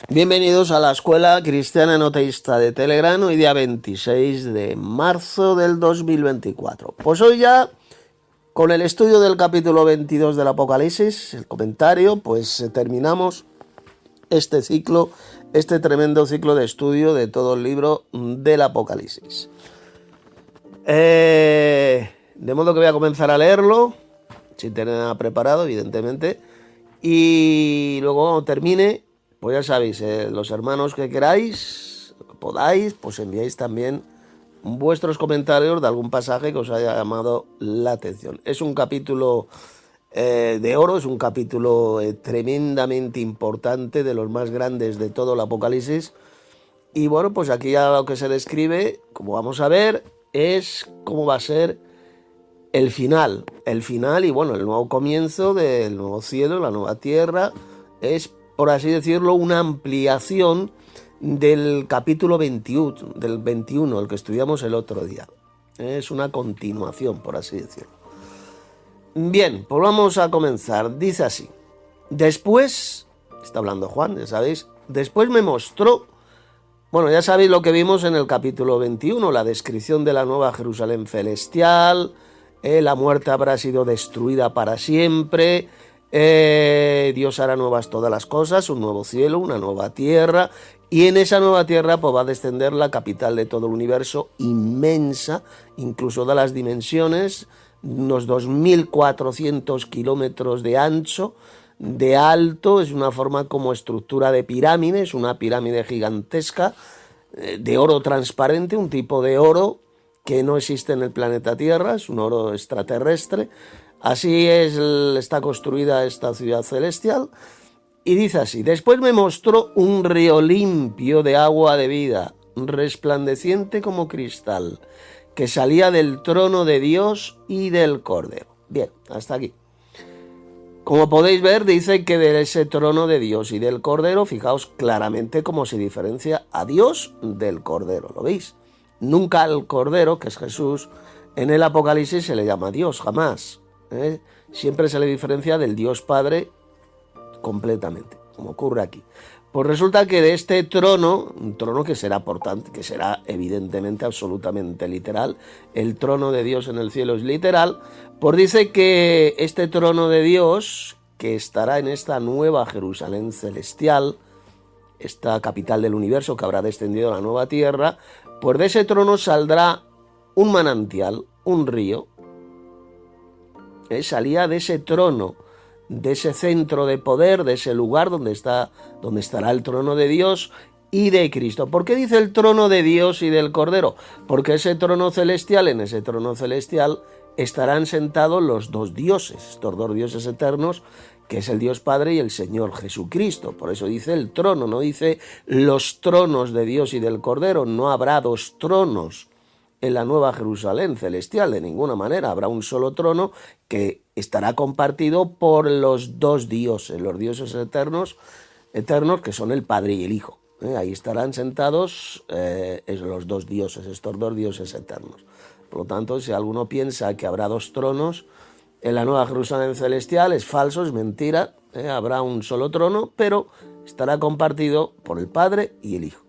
Bienvenidos a la Escuela Cristiana No Teísta de Telegram, hoy día 26 de marzo del 2024. Pues hoy ya, con el estudio del capítulo 22 del Apocalipsis, el comentario, pues terminamos este ciclo, este tremendo ciclo de estudio de todo el libro del Apocalipsis. De modo que voy a comenzar a leerlo, sin tener nada preparado, evidentemente, y luego cuando termine, pues ya sabéis, los hermanos que queráis, que podáis, pues enviáis también vuestros comentarios de algún pasaje que os haya llamado la atención. Es un capítulo de oro, es un capítulo tremendamente importante, de los más grandes de todo el Apocalipsis. Y bueno, pues aquí ya lo que se describe, como vamos a ver, es cómo va a ser el final y bueno, el nuevo comienzo del nuevo cielo, la nueva tierra. Es, por así decirlo, una ampliación del capítulo 21, el que estudiamos el otro día. Es una continuación, por así decirlo. Bien, pues vamos a comenzar. Dice así: después, está hablando Juan, ya sabéis, después me mostró, bueno, ya sabéis lo que vimos en el capítulo 21, la descripción de la nueva Jerusalén celestial. La muerte habrá sido destruida para siempre. Dios hará nuevas todas las cosas, un nuevo cielo, una nueva tierra. Y en esa nueva tierra pues, va a descender la capital de todo el universo, inmensa, incluso de las dimensiones, unos 2.400 kilómetros de ancho, de alto. Es una forma como estructura de pirámide, es una pirámide gigantesca, de oro transparente, un tipo de oro que no existe en el planeta Tierra, es un oro extraterrestre. Así está construida esta ciudad celestial. Y dice así: después me mostró un río limpio de agua de vida, resplandeciente como cristal, que salía del trono de Dios y del Cordero. Bien, hasta aquí. Como podéis ver, dice que de ese trono de Dios y del Cordero, fijaos claramente cómo se diferencia a Dios del Cordero, ¿lo veis? Nunca al Cordero, que es Jesús, en el Apocalipsis se le llama Dios, jamás. Siempre se le diferencia del Dios Padre completamente, como ocurre aquí. Pues resulta que de este trono, un trono que será portante, que será evidentemente absolutamente literal, el trono de Dios en el cielo es literal, pues dice que este trono de Dios, que estará en esta nueva Jerusalén celestial, esta capital del universo que habrá descendido a la nueva tierra, pues de ese trono saldrá un manantial, un río. Salía de ese trono, de ese centro de poder, de ese lugar donde estará el trono de Dios y de Cristo. ¿Por qué dice el trono de Dios y del Cordero? Porque ese trono celestial, en ese trono celestial estarán sentados los dos dioses, estos dos dioses eternos, que es el Dios Padre y el Señor Jesucristo. Por eso dice el trono, no dice los tronos de Dios y del Cordero. No habrá dos tronos en la nueva Jerusalén celestial, de ninguna manera. Habrá un solo trono que estará compartido por los dos dioses, los dioses eternos que son el Padre y el Hijo. Ahí estarán sentados los dos dioses, estos dos dioses eternos. Por lo tanto, si alguno piensa que habrá dos tronos en la nueva Jerusalén celestial, es falso, es mentira. Habrá un solo trono, pero estará compartido por el Padre y el Hijo.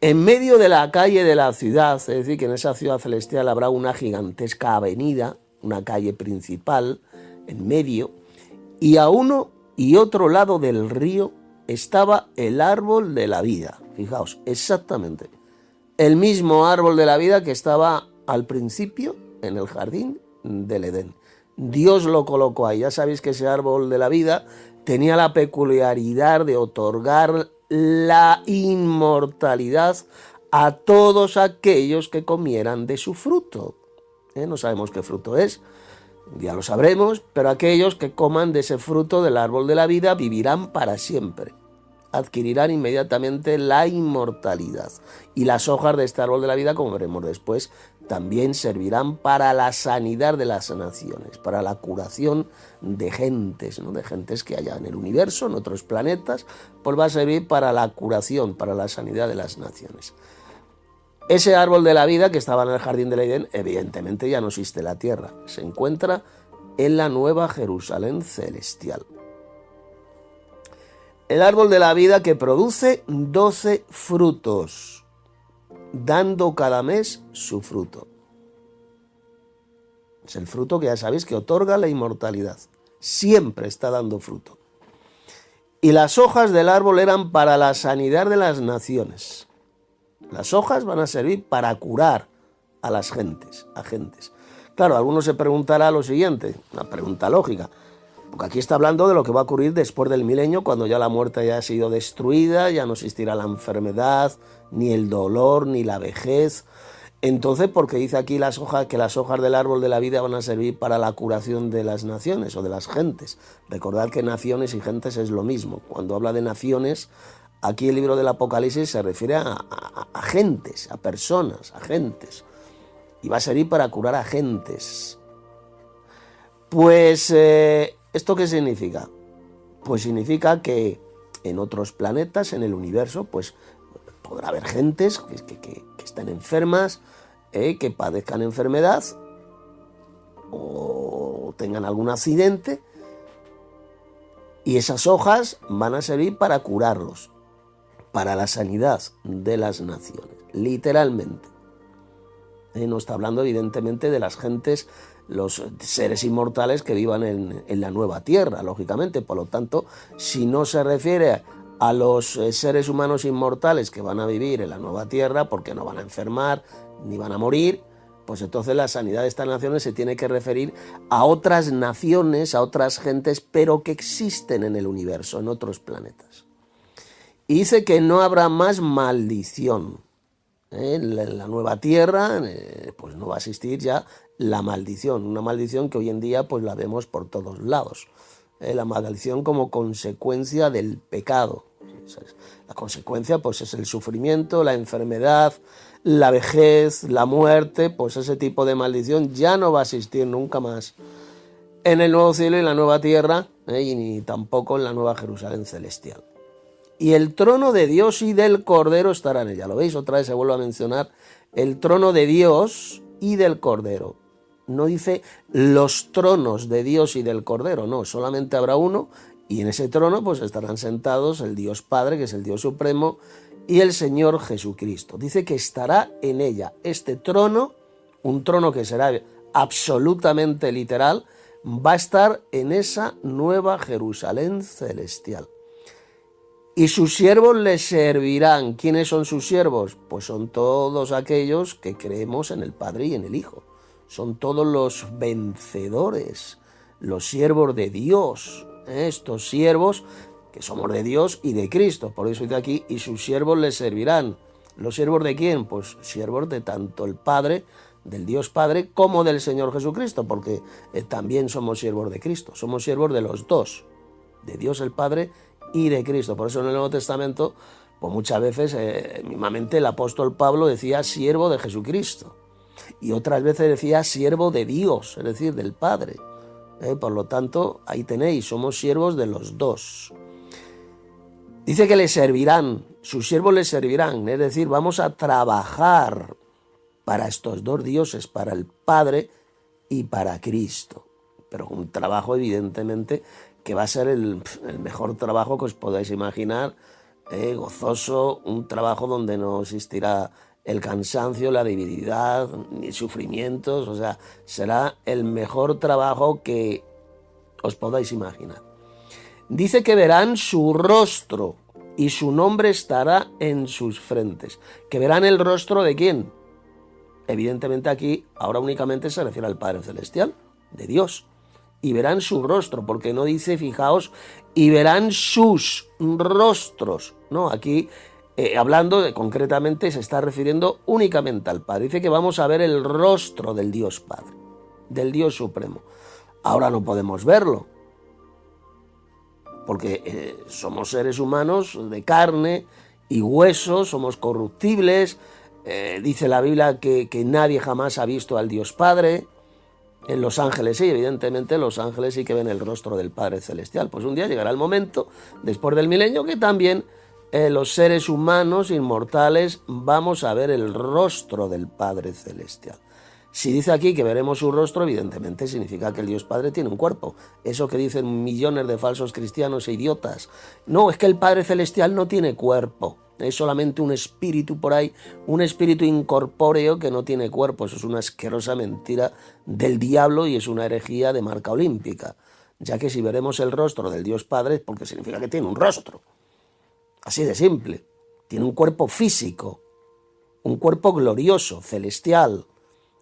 En medio de la calle de la ciudad, es decir, que en esa ciudad celestial habrá una gigantesca avenida, una calle principal en medio, y a uno y otro lado del río estaba el árbol de la vida. Fijaos, exactamente el mismo árbol de la vida que estaba al principio en el jardín del Edén. Dios lo colocó ahí. Ya sabéis que ese árbol de la vida tenía la peculiaridad de otorgar la inmortalidad a todos aquellos que comieran de su fruto. No sabemos qué fruto es, ya lo sabremos, pero aquellos que coman de ese fruto del árbol de la vida vivirán para siempre. Adquirirán inmediatamente la inmortalidad. Y las hojas de este árbol de la vida, como veremos después, también servirán para la sanidad de las naciones, para la curación de gentes, ¿no? De gentes que haya en el universo, en otros planetas, pues va a servir para la curación, para la sanidad de las naciones. Ese árbol de la vida que estaba en el jardín del Edén, evidentemente ya no existe en la tierra, se encuentra en la nueva Jerusalén celestial. El árbol de la vida que produce 12 frutos, dando cada mes su fruto. Es el fruto que ya sabéis que otorga la inmortalidad. Siempre está dando fruto. Y las hojas del árbol eran para la sanidad de las naciones. Las hojas van a servir para curar a las gentes, Claro, algunos se preguntará lo siguiente, una pregunta lógica, porque aquí está hablando de lo que va a ocurrir después del milenio, cuando ya la muerte haya sido destruida, ya no existirá la enfermedad, ni el dolor, ni la vejez. Entonces, ¿por qué dice aquí que las hojas del árbol de la vida van a servir para la curación de las naciones o de las gentes? Recordad que naciones y gentes es lo mismo. Cuando habla de naciones, aquí el libro del Apocalipsis se refiere a gentes, a personas, a gentes. Y va a servir para curar a gentes. Pues, ¿esto qué significa? Pues significa que en otros planetas, en el universo, pues podrá haber gentes que estén enfermas, que padezcan enfermedad o tengan algún accidente, y esas hojas van a servir para curarlos, para la sanidad de las naciones, literalmente. No está hablando evidentemente de las gentes, los seres inmortales que vivan en la nueva tierra, lógicamente. Por lo tanto, si no se refiere a los seres humanos inmortales que van a vivir en la nueva tierra, porque no van a enfermar ni van a morir, pues entonces la sanidad de estas naciones se tiene que referir a otras naciones, a otras gentes, pero que existen en el universo, en otros planetas. Y dice que no habrá más maldición. En la nueva tierra pues no va a existir ya la maldición, una maldición que hoy en día pues la vemos por todos lados. La maldición como consecuencia del pecado. La consecuencia pues es el sufrimiento, la enfermedad, la vejez, la muerte. Pues ese tipo de maldición ya no va a existir nunca más en el nuevo cielo y la nueva tierra, y ni tampoco en la nueva Jerusalén celestial. Y el trono de Dios y del Cordero estará en ella. ¿Lo veis? Otra vez se vuelve a mencionar el trono de Dios y del Cordero. No dice los tronos de Dios y del Cordero, no, solamente habrá uno, y en ese trono pues estarán sentados el Dios Padre, que es el Dios Supremo, y el Señor Jesucristo. Dice que estará en ella este trono, un trono que será absolutamente literal, va a estar en esa nueva Jerusalén celestial. Y sus siervos le servirán. ¿Quiénes son sus siervos? Pues son todos aquellos que creemos en el Padre y en el Hijo. Son todos los vencedores, los siervos de Dios. Estos siervos que somos de Dios y de Cristo. Por eso dice aquí, y sus siervos le servirán. ¿Los siervos de quién? Pues siervos de tanto el Padre, del Dios Padre, como del Señor Jesucristo, porque también somos siervos de Cristo. Somos siervos de los dos, de Dios el Padre y de Cristo. Por eso en el Nuevo Testamento, pues muchas veces, mismamente el apóstol Pablo decía siervo de Jesucristo, y otras veces decía siervo de Dios, es decir, del Padre. Por lo tanto, ahí tenéis, somos siervos de los dos. Dice que le servirán, sus siervos le servirán, es decir, vamos a trabajar para estos dos dioses, para el Padre y para Cristo. Pero un trabajo, evidentemente, que va a ser el mejor trabajo que os podáis imaginar, gozoso, un trabajo donde no existirá el cansancio, la debilidad, ni sufrimientos, o sea, será el mejor trabajo que os podáis imaginar. Dice que verán su rostro y su nombre estará en sus frentes. ¿Que verán el rostro de quién? Evidentemente aquí ahora únicamente se refiere al Padre Celestial, de Dios. Y verán su rostro, porque no dice, fijaos, y verán sus rostros. No, aquí hablando concretamente se está refiriendo únicamente al Padre. Dice que vamos a ver el rostro del Dios Padre, del Dios Supremo. Ahora no podemos verlo, porque somos seres humanos de carne y huesos, somos corruptibles. Dice la Biblia que nadie jamás ha visto al Dios Padre. En los ángeles sí, evidentemente los ángeles sí que ven el rostro del Padre Celestial. Pues un día llegará el momento, después del milenio, que también los seres humanos inmortales vamos a ver el rostro del Padre Celestial. Si dice aquí que veremos su rostro, evidentemente significa que el Dios Padre tiene un cuerpo. Eso que dicen millones de falsos cristianos e idiotas. No, es que el Padre Celestial no tiene cuerpo. Es solamente un espíritu por ahí, un espíritu incorpóreo que no tiene cuerpo. Eso es una asquerosa mentira del diablo y es una herejía de marca olímpica. Ya que si veremos el rostro del Dios Padre es porque significa que tiene un rostro. Así de simple. Tiene un cuerpo físico, un cuerpo glorioso, celestial,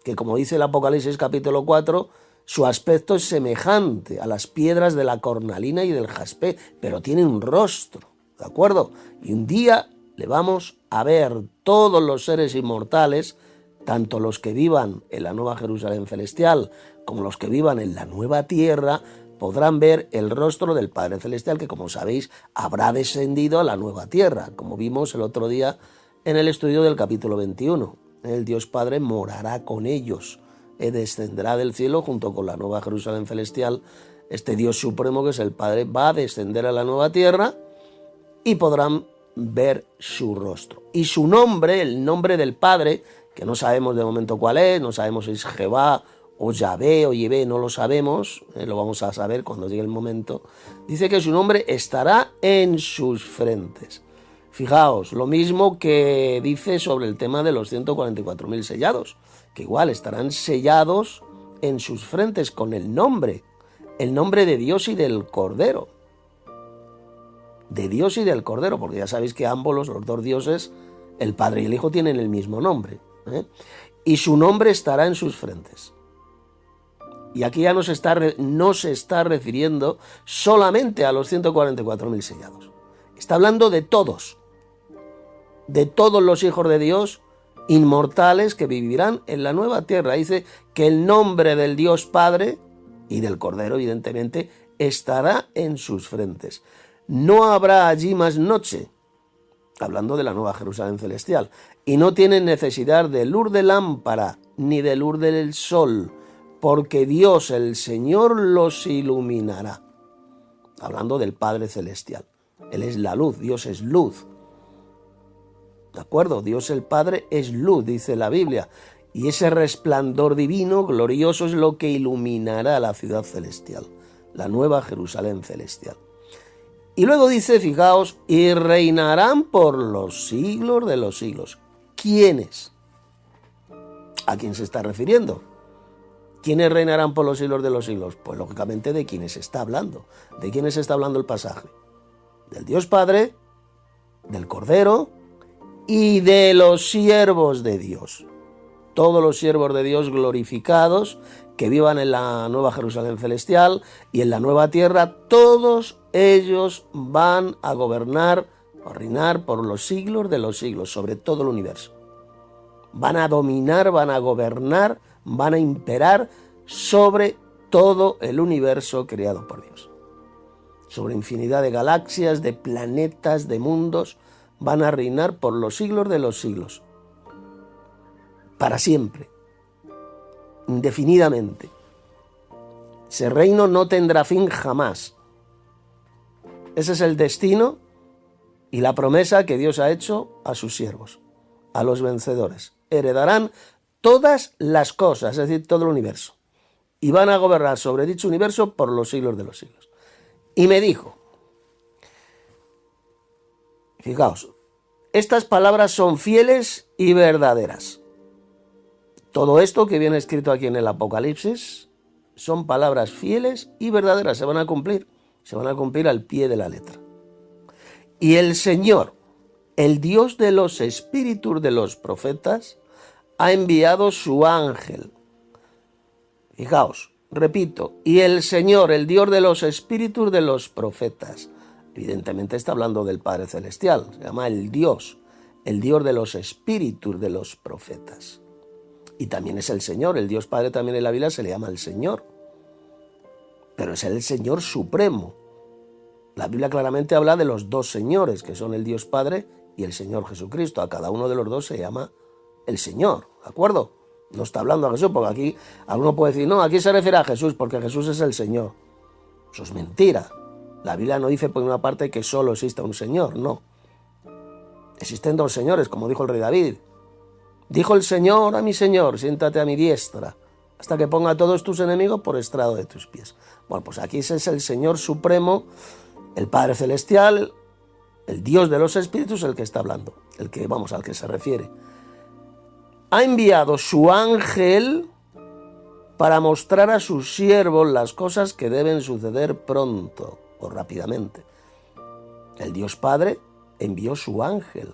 que como dice el Apocalipsis capítulo 4, su aspecto es semejante a las piedras de la cornalina y del jaspe, pero tiene un rostro, ¿de acuerdo? Y un día le vamos a ver todos los seres inmortales, tanto los que vivan en la nueva Jerusalén celestial como los que vivan en la nueva tierra, podrán ver el rostro del Padre Celestial, que como sabéis habrá descendido a la nueva tierra, como vimos el otro día en el estudio del capítulo 21. El Dios Padre morará con ellos, descenderá del cielo junto con la nueva Jerusalén celestial. Este Dios supremo que es el Padre va a descender a la nueva tierra y podrán ver su rostro. Y su nombre, el nombre del Padre, que no sabemos de momento cuál es, no sabemos si es Jehová o Yahvé o Yevé, no lo sabemos, lo vamos a saber cuando llegue el momento. Dice que su nombre estará en sus frentes. Fijaos, lo mismo que dice sobre el tema de los 144.000 sellados, que igual estarán sellados en sus frentes con el nombre de Dios y del Cordero. De Dios y del Cordero, porque ya sabéis que ambos, los dos dioses, el Padre y el Hijo, tienen el mismo nombre. Y su nombre estará en sus frentes. Y aquí ya no se está refiriendo solamente a los 144.000 sellados. Está hablando de todos los hijos de Dios inmortales que vivirán en la nueva tierra. Dice que el nombre del Dios Padre y del Cordero, evidentemente, estará en sus frentes. No habrá allí más noche, hablando de la nueva Jerusalén celestial, y no tienen necesidad de luz de lámpara ni de luz del sol, porque Dios el Señor los iluminará. Hablando del Padre celestial. Él es la luz, Dios es luz. ¿De acuerdo? Dios el Padre es luz, dice la Biblia. Y ese resplandor divino, glorioso, es lo que iluminará la ciudad celestial, la nueva Jerusalén celestial. Y luego dice, fijaos, y reinarán por los siglos de los siglos. ¿Quiénes? ¿A quién se está refiriendo? ¿Quiénes reinarán por los siglos de los siglos? Pues lógicamente de quiénes está hablando. ¿De quiénes está hablando el pasaje? Del Dios Padre, del Cordero y de los siervos de Dios. Todos los siervos de Dios glorificados que vivan en la nueva Jerusalén celestial y en la nueva tierra, todos ellos van a gobernar o reinar por los siglos de los siglos, sobre todo el universo. Van a dominar, van a gobernar, van a imperar sobre todo el universo creado por Dios. Sobre infinidad de galaxias, de planetas, de mundos, van a reinar por los siglos de los siglos. Para siempre. Indefinidamente. Ese reino no tendrá fin jamás. Ese es el destino y la promesa que Dios ha hecho a sus siervos, a los vencedores. Heredarán todas las cosas, es decir, todo el universo, y van a gobernar sobre dicho universo por los siglos de los siglos. Y me dijo, fijaos, estas palabras son fieles y verdaderas. Todo esto que viene escrito aquí en el Apocalipsis son palabras fieles y verdaderas, se van a cumplir al pie de la letra. Y el Señor, el Dios de los espíritus de los profetas, ha enviado su ángel. Fijaos, repito, y el Señor, el Dios de los espíritus de los profetas, evidentemente está hablando del Padre Celestial, se llama el Dios de los espíritus de los profetas. Y también es el Señor, el Dios Padre también en la Biblia se le llama el Señor, pero es el Señor supremo. La Biblia claramente habla de los dos señores, que son el Dios Padre y el Señor Jesucristo. A cada uno de los dos se llama el Señor, ¿de acuerdo? No está hablando a Jesús, porque aquí alguno puede decir, no, aquí se refiere a Jesús, porque Jesús es el Señor. Eso es mentira. La Biblia no dice por una parte que solo exista un Señor, no. Existen dos señores, como dijo el rey David. Dijo el Señor a mi Señor, siéntate a mi diestra, hasta que ponga a todos tus enemigos por estrado de tus pies. Bueno, pues aquí ese es el Señor Supremo, el Padre Celestial, el Dios de los Espíritus, el que está hablando, al que se refiere. Ha enviado su ángel para mostrar a sus siervos las cosas que deben suceder pronto o rápidamente. El Dios Padre envió su ángel,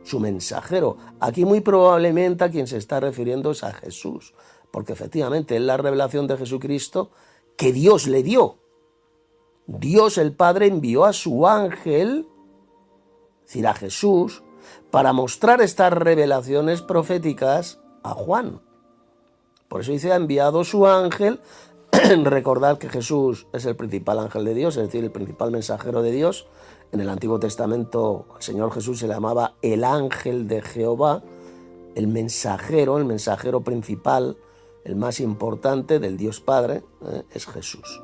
su mensajero. Aquí muy probablemente a quien se está refiriendo es a Jesús, porque efectivamente es la revelación de Jesucristo que Dios le dio. Dios el Padre envió a su ángel, es decir, a Jesús, para mostrar estas revelaciones proféticas a Juan. Por eso dice, ha enviado su ángel. Recordad que Jesús es el principal ángel de Dios, es decir, el principal mensajero de Dios. En el Antiguo Testamento al Señor Jesús se le llamaba el ángel de Jehová, el mensajero principal, el más importante del Dios Padre, es Jesús.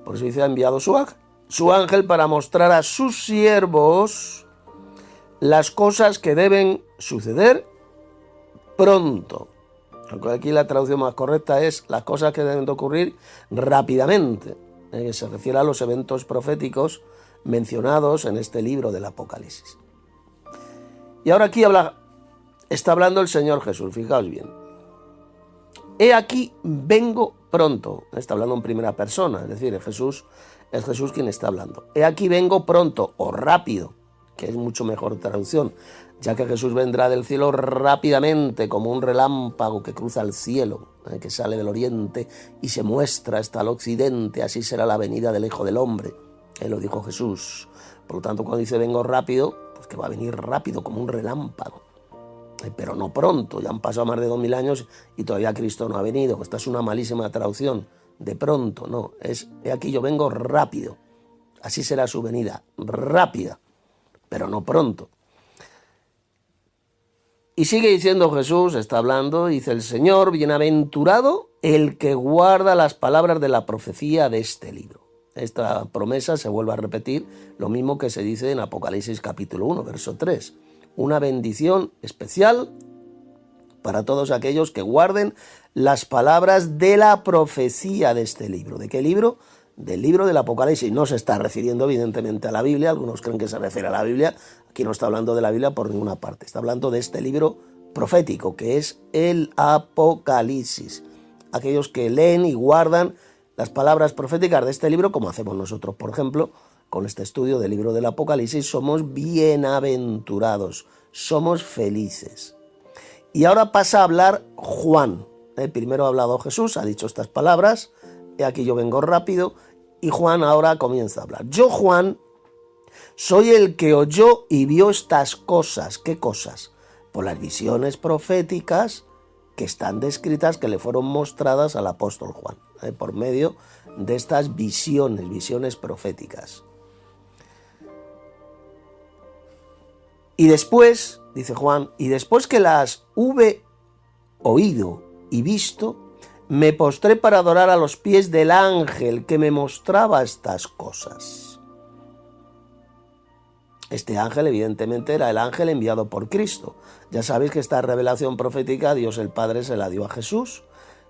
Por eso dice, ha enviado su ángel para mostrar a sus siervos las cosas que deben suceder pronto. Aunque aquí la traducción más correcta es las cosas que deben de ocurrir rápidamente, que se refiere a los eventos proféticos mencionados en este libro del Apocalipsis. Y ahora aquí está hablando el Señor Jesús, fijaos bien. He aquí, vengo pronto. Está hablando en primera persona, es decir, es Jesús quien está hablando. He aquí, vengo pronto o rápido, que es mucho mejor traducción, ya que Jesús vendrá del cielo rápidamente como un relámpago que cruza el cielo, que sale del oriente y se muestra hasta el occidente. Así será la venida del Hijo del Hombre. Lo dijo Jesús. Por lo tanto, cuando dice vengo rápido, pues que va a venir rápido como un relámpago. Pero no pronto, ya han pasado más de 2000 años y todavía Cristo no ha venido. Esta es una malísima traducción de pronto, no, es he aquí yo vengo rápido. Así será su venida, rápida, pero no pronto. Y sigue diciendo Jesús, está hablando, dice el Señor, bienaventurado el que guarda las palabras de la profecía de este libro. Esta promesa se vuelve a repetir, lo mismo que se dice en Apocalipsis capítulo 1, verso 3. Una bendición especial para todos aquellos que guarden las palabras de la profecía de este libro. ¿De qué libro? Del libro del Apocalipsis. No se está refiriendo evidentemente a la Biblia, algunos creen que se refiere a la Biblia, aquí no está hablando de la Biblia por ninguna parte, está hablando de este libro profético que es el Apocalipsis. Aquellos que leen y guardan las palabras proféticas de este libro, como hacemos nosotros, por ejemplo, con este estudio del libro del Apocalipsis, somos bienaventurados, somos felices. Y ahora pasa a hablar Juan. Primero ha hablado Jesús, ha dicho estas palabras, he aquí yo vengo rápido, y Juan ahora comienza a hablar. Yo, Juan, soy el que oyó y vio estas cosas. ¿Qué cosas? Por las visiones proféticas que están descritas, que le fueron mostradas al apóstol Juan, por medio de estas visiones proféticas. Y después, dice Juan, y después que las hube oído y visto, me postré para adorar a los pies del ángel que me mostraba estas cosas. Este ángel evidentemente era el ángel enviado por Cristo. Ya sabéis que esta revelación profética Dios el Padre se la dio a Jesús.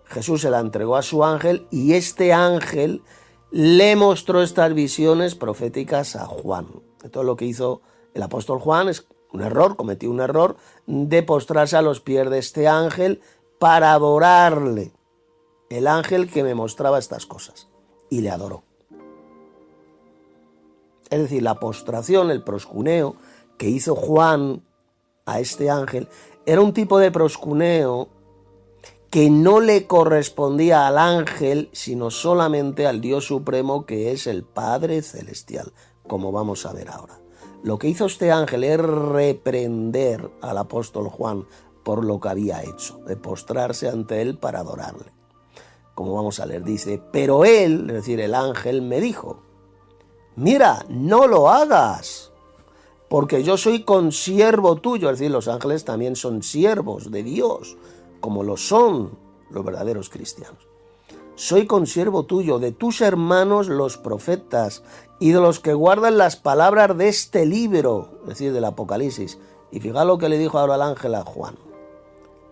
Jesús se la entregó a su ángel y este ángel le mostró estas visiones proféticas a Juan. Entonces lo que hizo el apóstol Juan es cometió un error de postrarse a los pies de este ángel para adorarle. El ángel que me mostraba estas cosas. Y le adoró. Es decir, la postración, el proscuneo que hizo Juan a este ángel era un tipo de proscuneo que no le correspondía al ángel, sino solamente al Dios Supremo, que es el Padre Celestial, como vamos a ver ahora. Lo que hizo este ángel es reprender al apóstol Juan por lo que había hecho, de postrarse ante él para adorarle. Como vamos a leer, dice, pero él, es decir, el ángel, me dijo, mira, no lo hagas, porque yo soy consiervo tuyo. Es decir, los ángeles también son siervos de Dios, como lo son los verdaderos cristianos. Soy consiervo tuyo, de tus hermanos los profetas, y de los que guardan las palabras de este libro, es decir, del Apocalipsis, Y fijaos lo que le dijo ahora el ángel a Juan.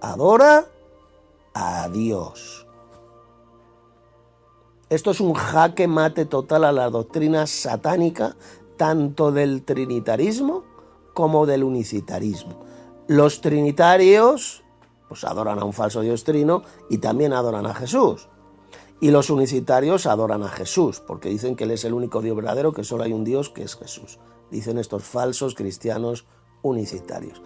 Adora a Dios. Esto es un jaque mate total a la doctrina satánica, tanto del trinitarismo como del unicitarismo. Los trinitarios pues adoran a un falso Dios trino y también adoran a Jesús. Y los unicitarios adoran a Jesús, porque dicen que Él es el único Dios verdadero, que solo hay un Dios que es Jesús. Dicen estos falsos cristianos unicitarios.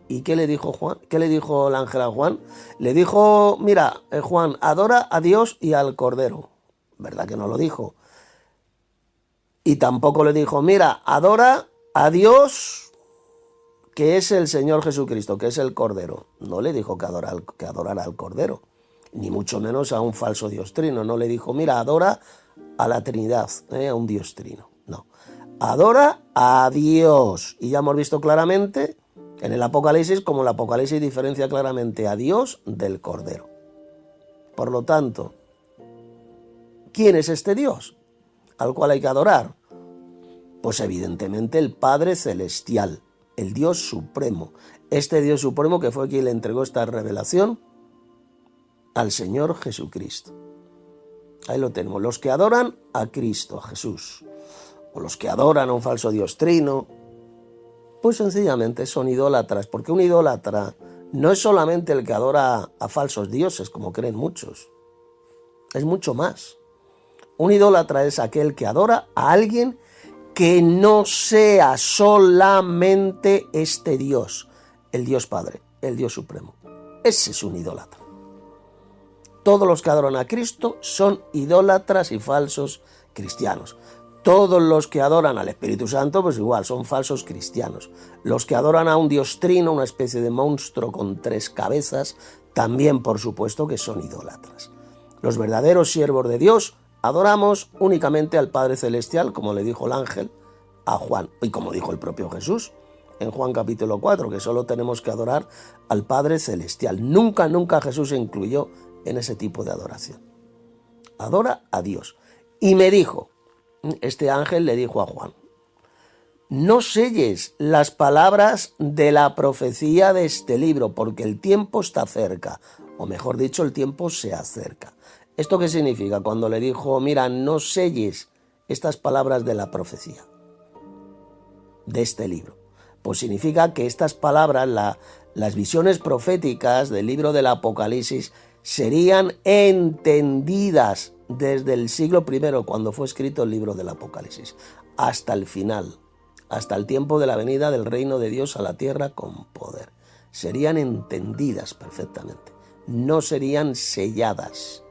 ¿Y qué le dijo Juan? ¿Qué le dijo el ángel a Juan? Le dijo, mira, Juan, adora a Dios y al Cordero. ¿Verdad que no lo dijo? Y tampoco le dijo, mira, adora a Dios, que es el Señor Jesucristo, que es el Cordero. No le dijo que adorara al Cordero, ni mucho menos a un falso Dios trino. No le dijo, mira, adora a la Trinidad, a un Dios trino. No, adora a Dios. Y ya hemos visto claramente en el Apocalipsis como el Apocalipsis diferencia claramente a Dios del Cordero. Por lo tanto, ¿quién es este Dios al cual hay que adorar? Pues evidentemente el Padre Celestial, el Dios Supremo. Este Dios Supremo que fue quien le entregó esta revelación al Señor Jesucristo. Ahí lo tenemos, los que adoran a Cristo, a Jesús, o los que adoran a un falso Dios trino, pues sencillamente son idólatras, porque un idólatra no es solamente el que adora a falsos dioses, como creen muchos, es mucho más. Un idólatra es aquel que adora a alguien que no sea solamente este Dios, el Dios Padre, el Dios Supremo. Ese es un idólatra. Todos los que adoran a Cristo son idólatras y falsos cristianos. Todos los que adoran al Espíritu Santo, pues igual, son falsos cristianos. Los que adoran a un Dios trino, una especie de monstruo con 3 cabezas, también por supuesto que son idólatras. Los verdaderos siervos de Dios adoramos únicamente al Padre Celestial, como le dijo el ángel a Juan, y como dijo el propio Jesús en Juan capítulo 4, que solo tenemos que adorar al Padre Celestial. Nunca Jesús se incluyó en ese tipo de adoración. Adora a Dios. Y me dijo, este ángel le dijo a Juan, no selles las palabras de la profecía de este libro, porque el tiempo está cerca, o mejor dicho, el tiempo se acerca. ¿Esto qué significa? Cuando le dijo, mira, no selles estas palabras de la profecía de este libro. Pues significa que estas palabras, las visiones proféticas del libro del Apocalipsis, serían entendidas desde el siglo I, cuando fue escrito el libro del Apocalipsis, hasta el final, hasta el tiempo de la venida del reino de Dios a la tierra con poder. Serían entendidas perfectamente, no serían selladas.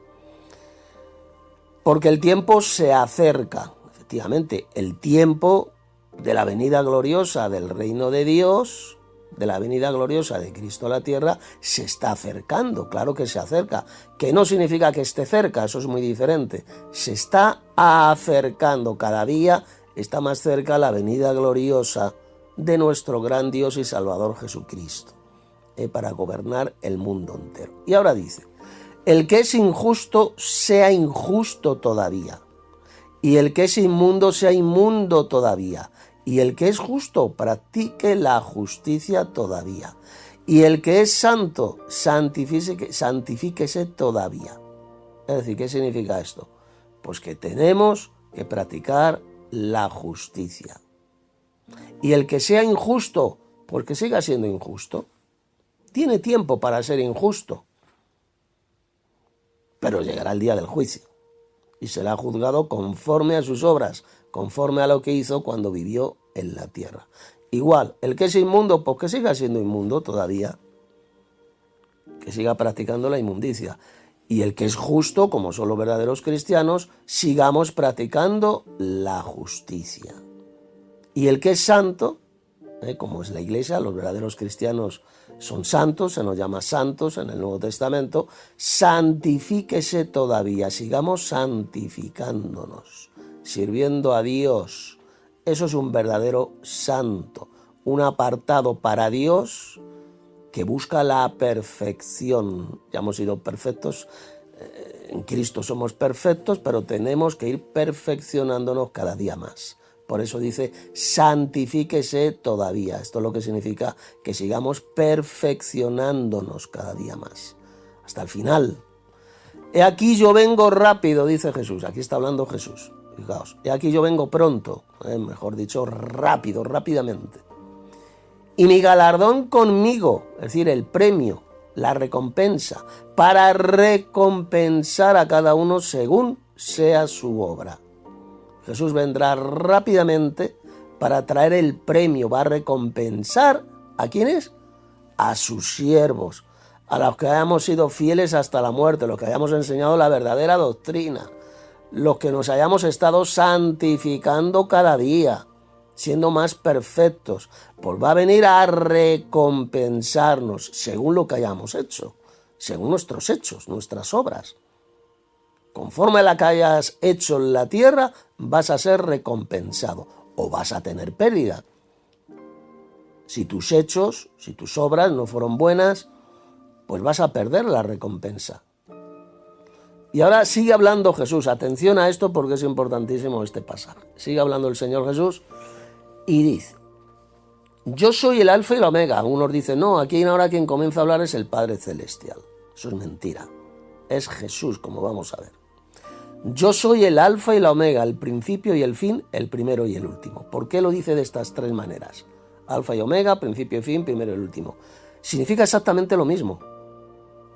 Porque el tiempo se acerca, efectivamente, el tiempo de la venida gloriosa del reino de Dios, de la venida gloriosa de Cristo a la tierra, se está acercando, claro que se acerca, que no significa que esté cerca, eso es muy diferente, se está acercando, cada día está más cerca la venida gloriosa de nuestro gran Dios y Salvador Jesucristo, para gobernar el mundo entero. Y ahora dice, el que es injusto sea injusto todavía, y el que es inmundo sea inmundo todavía, y el que es justo practique la justicia todavía, y el que es santo santifíquese todavía. Es decir, ¿qué significa esto? Pues que tenemos que practicar la justicia. Y el que sea injusto, pues que siga siendo injusto. Tiene tiempo para ser injusto, pero llegará el día del juicio y será juzgado conforme a sus obras, conforme a lo que hizo cuando vivió en la tierra. Igual, el que es inmundo, pues que siga siendo inmundo todavía, que siga practicando la inmundicia. Y el que es justo, como son los verdaderos cristianos, sigamos practicando la justicia. Y el que es santo, como es la Iglesia, los verdaderos cristianos son santos, se nos llama santos en el Nuevo Testamento, santifíquese todavía, sigamos santificándonos, sirviendo a Dios. Eso es un verdadero santo, un apartado para Dios que busca la perfección. Ya hemos sido perfectos, en Cristo somos perfectos, pero tenemos que ir perfeccionándonos cada día más, Por eso dice, santifíquese todavía. Esto es lo que significa que sigamos perfeccionándonos cada día más, hasta el final. He aquí yo vengo rápido, dice Jesús. Aquí está hablando Jesús. Fijaos, he aquí yo vengo pronto, mejor dicho, rápido, rápidamente. Y mi galardón conmigo, es decir, el premio, la recompensa, para recompensar a cada uno según sea su obra. Jesús vendrá rápidamente para traer el premio, va a recompensar ¿a quiénes? A sus siervos, a los que hayamos sido fieles hasta la muerte, los que hayamos enseñado la verdadera doctrina, los que nos hayamos estado santificando cada día, siendo más perfectos, pues va a venir a recompensarnos según lo que hayamos hecho, según nuestros hechos, nuestras obras. Conforme a la que hayas hecho en la tierra, vas a ser recompensado o vas a tener pérdida. Si tus hechos, si tus obras no fueron buenas, pues vas a perder la recompensa. Y ahora sigue hablando Jesús. Atención a esto porque es importantísimo este pasaje. Sigue hablando el Señor Jesús y dice: yo soy el alfa y la omega. Algunos dicen, no, aquí ahora quien comienza a hablar es el Padre Celestial. Eso es mentira. Es Jesús, como vamos a ver. Yo soy el alfa y la omega, el principio y el fin, el primero y el último. ¿Por qué lo dice de estas tres maneras? Alfa y omega, principio y fin, primero y el último. Significa exactamente lo mismo.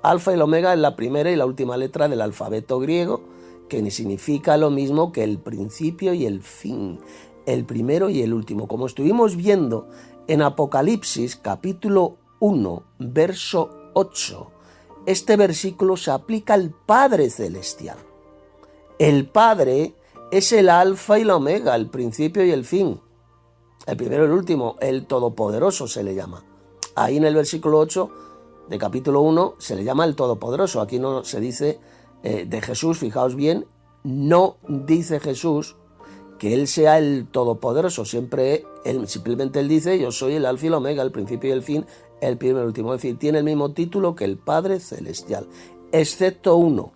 Alfa y la omega es la primera y la última letra del alfabeto griego, que ni significa lo mismo que el principio y el fin, el primero y el último. Como estuvimos viendo en Apocalipsis, capítulo 1, verso 8, este versículo se aplica al Padre Celestial. El Padre es el alfa y la omega, el principio y el fin, el primero y el último, el todopoderoso se le llama. Ahí en el versículo 8 de capítulo 1 se le llama el todopoderoso. Aquí no se dice de Jesús, fijaos bien, no dice Jesús que Él sea el todopoderoso, simplemente Él dice, yo soy el alfa y la omega, el principio y el fin, el primero y el último. Es decir, tiene el mismo título que el Padre Celestial, excepto uno.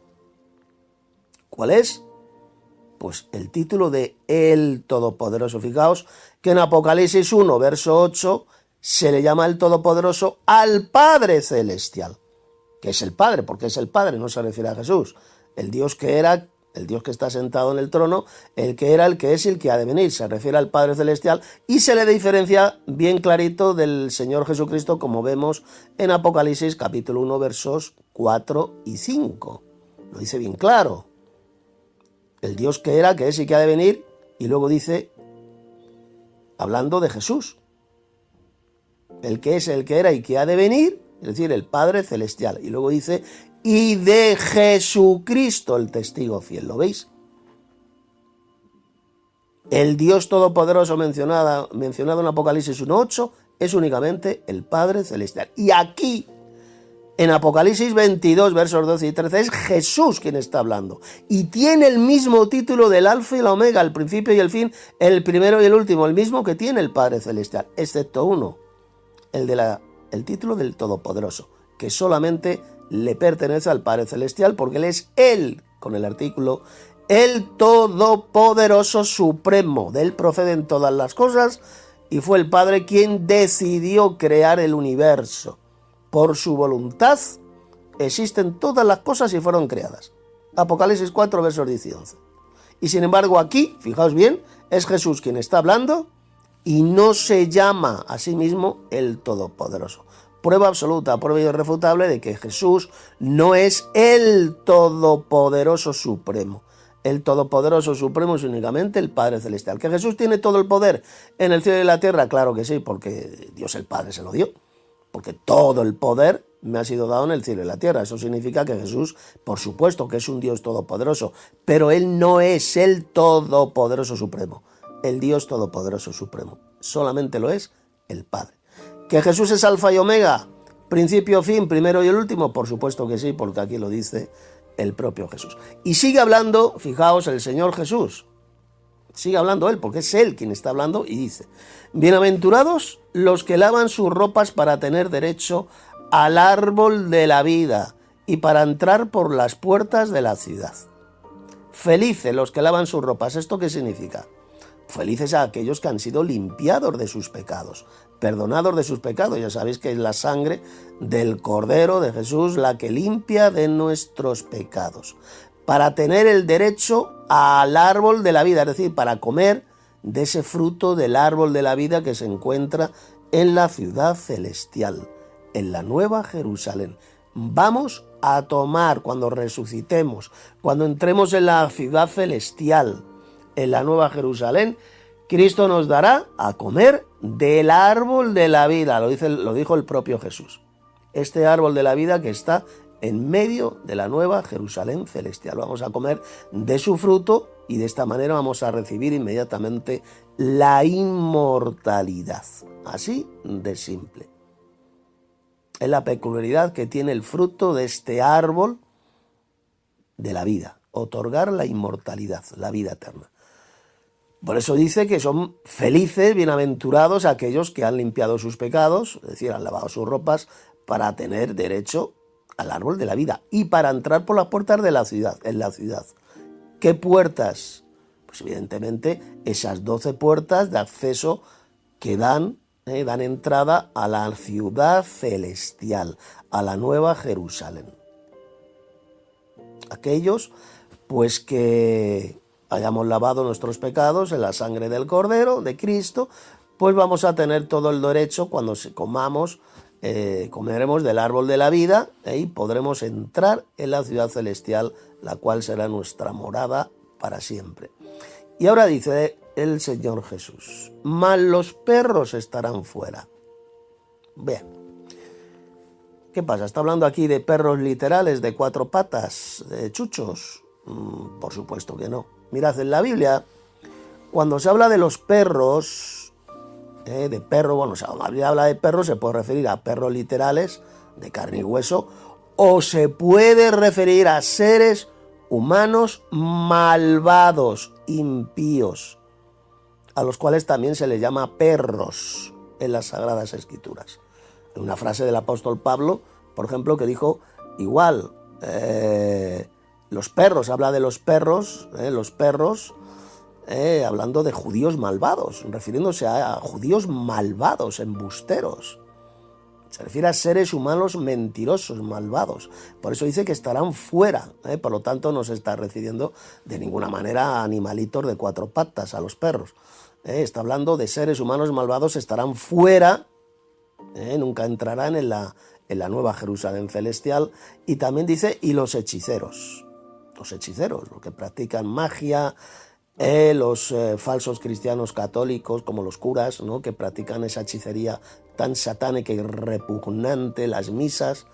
¿Cuál es? Pues el título de el Todopoderoso. Fijaos que en Apocalipsis 1, verso 8, se le llama el Todopoderoso al Padre Celestial, que es el Padre, porque es el Padre, no se refiere a Jesús. El Dios que era, el Dios que está sentado en el trono, el que era, el que es y el que ha de venir. Se refiere al Padre Celestial y se le diferencia bien clarito del Señor Jesucristo, como vemos en Apocalipsis capítulo 1, versos 4 y 5. Lo dice bien claro. El Dios que era, que es y que ha de venir, y luego dice, hablando de Jesús, el que es, el que era y que ha de venir, es decir, el Padre Celestial. Y luego dice, y de Jesucristo, el testigo fiel. ¿Lo veis? El Dios Todopoderoso mencionado en Apocalipsis 1.8 es únicamente el Padre Celestial. Y aquí, en Apocalipsis 22, versos 12 y 13, es Jesús quien está hablando. Y tiene el mismo título del alfa y la omega, el principio y el fin, el primero y el último, el mismo que tiene el Padre Celestial, excepto uno, el título del Todopoderoso, que solamente le pertenece al Padre Celestial, porque Él es Él, con el artículo, el Todopoderoso Supremo. De Él proceden todas las cosas, y fue el Padre quien decidió crear el universo. Por su voluntad existen todas las cosas y fueron creadas. Apocalipsis 4, versos 10 y 11. Y sin embargo aquí, fijaos bien, es Jesús quien está hablando y no se llama a sí mismo el Todopoderoso. Prueba absoluta, prueba irrefutable de que Jesús no es el Todopoderoso Supremo. El Todopoderoso Supremo es únicamente el Padre Celestial. ¿Que Jesús tiene todo el poder en el cielo y en la tierra? Claro que sí, porque Dios el Padre se lo dio. Porque todo el poder me ha sido dado en el cielo y la tierra. Eso significa que Jesús, por supuesto, que es un Dios todopoderoso, pero Él no es el Todopoderoso Supremo, el Dios Todopoderoso Supremo. Solamente lo es el Padre. ¿Que Jesús es alfa y omega, principio, fin, primero y el último? Por supuesto que sí, porque aquí lo dice el propio Jesús. Y sigue hablando, fijaos, el Señor Jesús. Sigue hablando Él, porque es Él quien está hablando y dice, bienaventurados los que lavan sus ropas para tener derecho al árbol de la vida y para entrar por las puertas de la ciudad. Felices los que lavan sus ropas. ¿Esto qué significa? Felices a aquellos que han sido limpiados de sus pecados, perdonados de sus pecados. Ya sabéis que es la sangre del Cordero de Jesús la que limpia de nuestros pecados, para tener el derecho al árbol de la vida, es decir, para comer de ese fruto del árbol de la vida que se encuentra en la ciudad celestial, en la Nueva Jerusalén. Vamos a tomar cuando resucitemos, cuando entremos en la ciudad celestial, en la Nueva Jerusalén, Cristo nos dará a comer del árbol de la vida, lo dijo el propio Jesús. Este árbol de la vida que está en medio de la Nueva Jerusalén celestial. Vamos a comer de su fruto y de esta manera vamos a recibir inmediatamente la inmortalidad. Así de simple. Es la peculiaridad que tiene el fruto de este árbol de la vida, otorgar la inmortalidad, la vida eterna. Por eso dice que son felices, bienaventurados aquellos que han limpiado sus pecados, es decir, han lavado sus ropas para tener derecho al árbol de la vida y para entrar por las puertas de la ciudad, en la ciudad. ¿Qué puertas? Pues evidentemente esas 12 puertas de acceso que dan entrada a la ciudad celestial, a la Nueva Jerusalén. Aquellos pues que hayamos lavado nuestros pecados en la sangre del Cordero, de Cristo, pues vamos a tener todo el derecho cuando comeremos del árbol de la vida y podremos entrar en la ciudad celestial, la cual será nuestra morada para siempre. Y ahora dice el Señor Jesús, mas los perros estarán fuera. Bien, ¿qué pasa? ¿Está hablando aquí de perros literales, de 4 patas, de chuchos? Por supuesto que no. Mirad, en la Biblia, cuando se habla de los perros, de perro, bueno, si la Biblia habla de perros, se puede referir a perros literales, de carne y hueso, o se puede referir a seres humanos malvados, impíos, a los cuales también se les llama perros en las Sagradas Escrituras. Hay una frase del apóstol Pablo, por ejemplo, que dijo igual, los perros, habla de los perros, hablando de judíos malvados, refiriéndose a judíos malvados, embusteros. Se refiere a seres humanos mentirosos, malvados. Por eso dice que estarán fuera. Por lo tanto, no se está refiriendo de ninguna manera a animalitos de 4 patas, a los perros. Está hablando de seres humanos malvados, estarán fuera, nunca entrarán en la Nueva Jerusalén celestial. Y también dice, y los hechiceros, los que practican magia, los falsos cristianos católicos, como los curas, ¿no?, que practican esa hechicería tan satánica y repugnante, las misas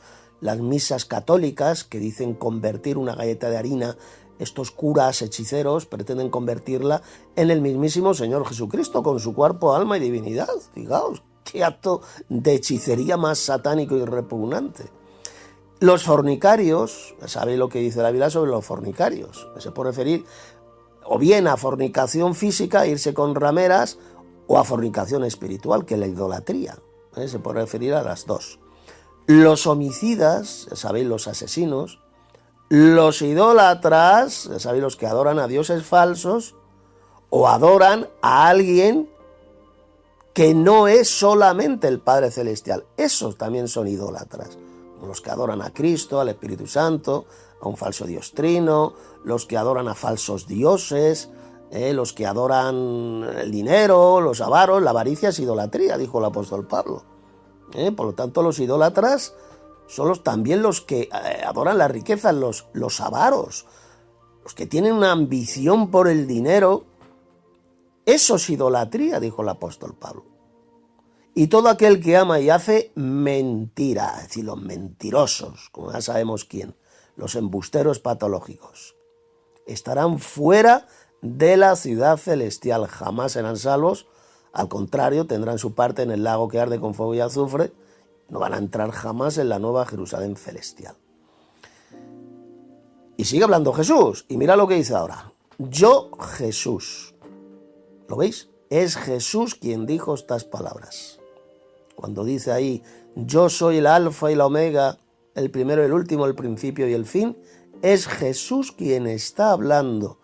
católicas que dicen convertir una galleta de harina. Estos curas hechiceros pretenden convertirla en el mismísimo Señor Jesucristo con su cuerpo, alma y divinidad. Fijaos, qué acto de hechicería más satánico y repugnante. Los fornicarios, sabéis lo que dice la Biblia sobre los fornicarios, que se puede referir o bien a fornicación física, irse con rameras, o a fornicación espiritual, que es la idolatría. Se puede referir a las dos. Los homicidas, sabéis, los asesinos. Los idólatras, sabéis, los que adoran a dioses falsos o adoran a alguien que no es solamente el Padre Celestial. Esos también son idólatras. Los que adoran a Cristo, al Espíritu Santo, a un falso Dios trino, los que adoran a falsos dioses, los que adoran el dinero, los avaros. La avaricia es idolatría, dijo el apóstol Pablo. Por lo tanto, los idólatras son también los que adoran las riquezas, los avaros, los que tienen una ambición por el dinero. Eso es idolatría, dijo el apóstol Pablo. Y todo aquel que ama y hace mentira, es decir, los mentirosos, como ya sabemos quién, los embusteros patológicos, estarán fuera de la ciudad celestial, jamás serán salvos. Al contrario, tendrán su parte en el lago que arde con fuego y azufre. No van a entrar jamás en la Nueva Jerusalén celestial. Y sigue hablando Jesús, y mira lo que dice ahora. Yo, Jesús. ¿Lo veis? Es Jesús quien dijo estas palabras. Cuando dice ahí, yo soy el alfa y la omega, el primero y el último, el principio y el fin, es Jesús quien está hablando.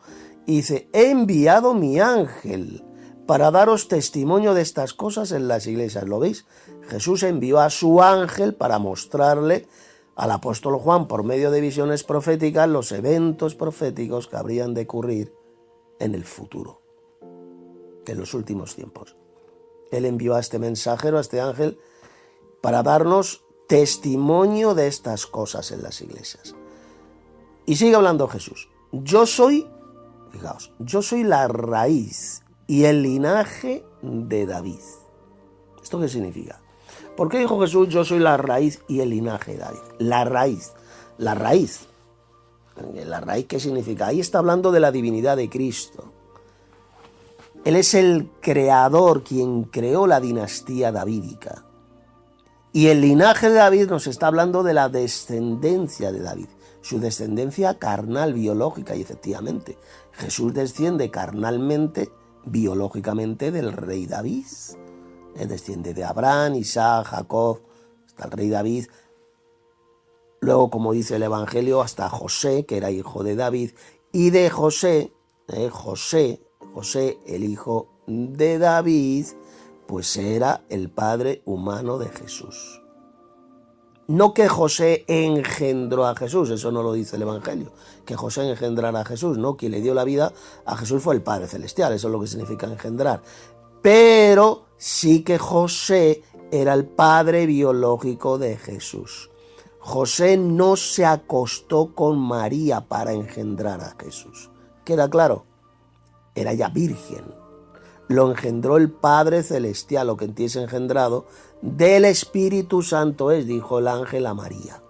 Y dice, he enviado mi ángel para daros testimonio de estas cosas en las iglesias. ¿Lo veis? Jesús envió a su ángel para mostrarle al apóstol Juan, por medio de visiones proféticas, los eventos proféticos que habrían de ocurrir en el futuro, en los últimos tiempos. Él envió a este mensajero, a este ángel, para darnos testimonio de estas cosas en las iglesias. Y sigue hablando Jesús. Yo soy, fijaos, yo soy la raíz y el linaje de David. ¿Esto qué significa? ¿Por qué dijo Jesús, yo soy la raíz y el linaje de David? La raíz. ¿La raíz qué significa? Ahí está hablando de la divinidad de Cristo. Él es el creador, quien creó la dinastía davídica. Y el linaje de David nos está hablando de la descendencia de David, su descendencia carnal, biológica, y efectivamente, Jesús desciende carnalmente, biológicamente, del rey David. Desciende de Abraham, Isaac, Jacob, hasta el rey David. Luego, como dice el Evangelio, hasta José, que era hijo de David, y de José, el hijo de David, pues era el padre humano de Jesús. No que José engendró a Jesús, eso no lo dice el Evangelio, que José engendrara a Jesús, no, quien le dio la vida a Jesús fue el Padre Celestial, eso es lo que significa engendrar. Pero sí que José era el padre biológico de Jesús. José no se acostó con María para engendrar a Jesús. ¿Queda claro? Era ya virgen. Lo engendró el Padre Celestial, lo que en ti es engendrado, del Espíritu Santo es, dijo el ángel a María,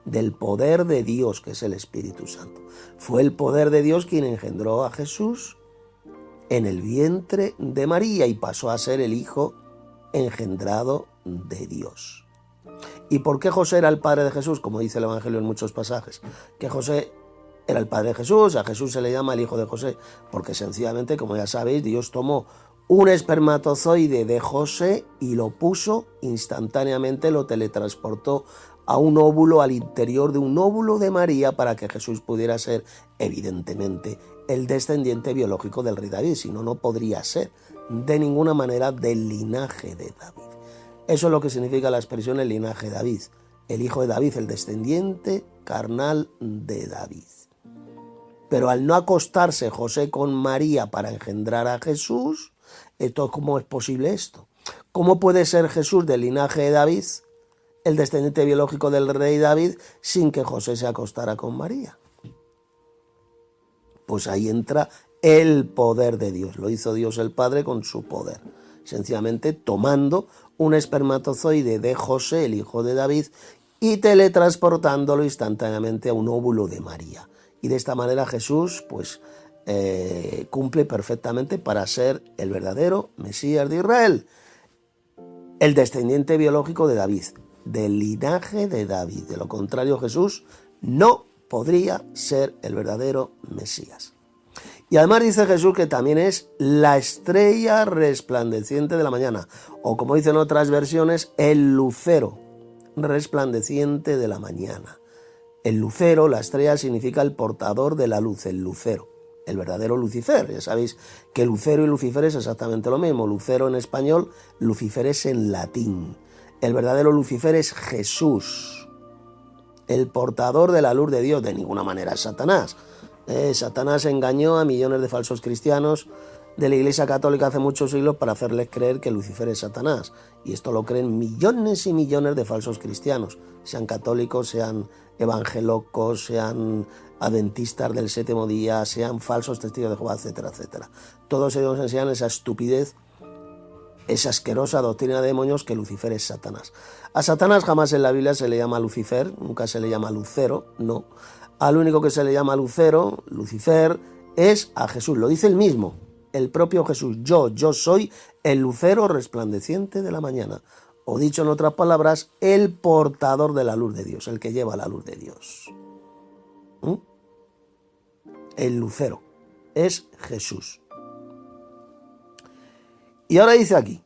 del poder de Dios, que es el Espíritu Santo. Fue el poder de Dios quien engendró a Jesús en el vientre de María y pasó a ser el Hijo engendrado de Dios. ¿Y por qué José era el padre de Jesús? Como dice el Evangelio en muchos pasajes, que José era el padre de Jesús, a Jesús se le llama el hijo de José, porque sencillamente, como ya sabéis, Dios tomó un espermatozoide de José y lo puso instantáneamente, lo teletransportó a un óvulo, al interior de un óvulo de María, para que Jesús pudiera ser, evidentemente, el descendiente biológico del rey David, si no, no podría ser de ninguna manera del linaje de David. Eso es lo que significa la expresión el linaje de David, el hijo de David, el descendiente carnal de David. Pero al no acostarse José con María para engendrar a Jesús, ¿cómo es posible esto? ¿Cómo puede ser Jesús del linaje de David, el descendiente biológico del rey David, sin que José se acostara con María? Pues ahí entra el poder de Dios. Lo hizo Dios el Padre con su poder, sencillamente tomando un espermatozoide de José, el hijo de David, y teletransportándolo instantáneamente a un óvulo de María. Y de esta manera Jesús pues cumple perfectamente para ser el verdadero Mesías de Israel, el descendiente biológico de David, del linaje de David. De lo contrario, Jesús no podría ser el verdadero Mesías. Y además dice Jesús que también es la estrella resplandeciente de la mañana, o como dicen otras versiones, el lucero resplandeciente de la mañana. El lucero, la estrella, significa el portador de la luz, el lucero, el verdadero Lucifer. Ya sabéis que lucero y Lucifer es exactamente lo mismo. Lucero en español, Lucifer es en latín. El verdadero Lucifer es Jesús, el portador de la luz de Dios. De ninguna manera es Satanás. Satanás engañó a millones de falsos cristianos de la Iglesia Católica hace muchos siglos para hacerles creer que Lucifer es Satanás. Y esto lo creen millones y millones de falsos cristianos, sean católicos, sean evangelocos, sean adventistas del séptimo día, sean falsos testigos de Jehová, etcétera, etcétera. Todos ellos enseñan esa estupidez, esa asquerosa doctrina de demonios que Lucifer es Satanás. A Satanás jamás en la Biblia se le llama Lucifer, nunca se le llama Lucero, no. Al único que se le llama Lucero, Lucifer, es a Jesús. Lo dice él mismo, el propio Jesús. Yo soy el lucero resplandeciente de la mañana. O dicho en otras palabras, el portador de la luz de Dios, el que lleva la luz de Dios. El lucero es Jesús. Y ahora dice aquí,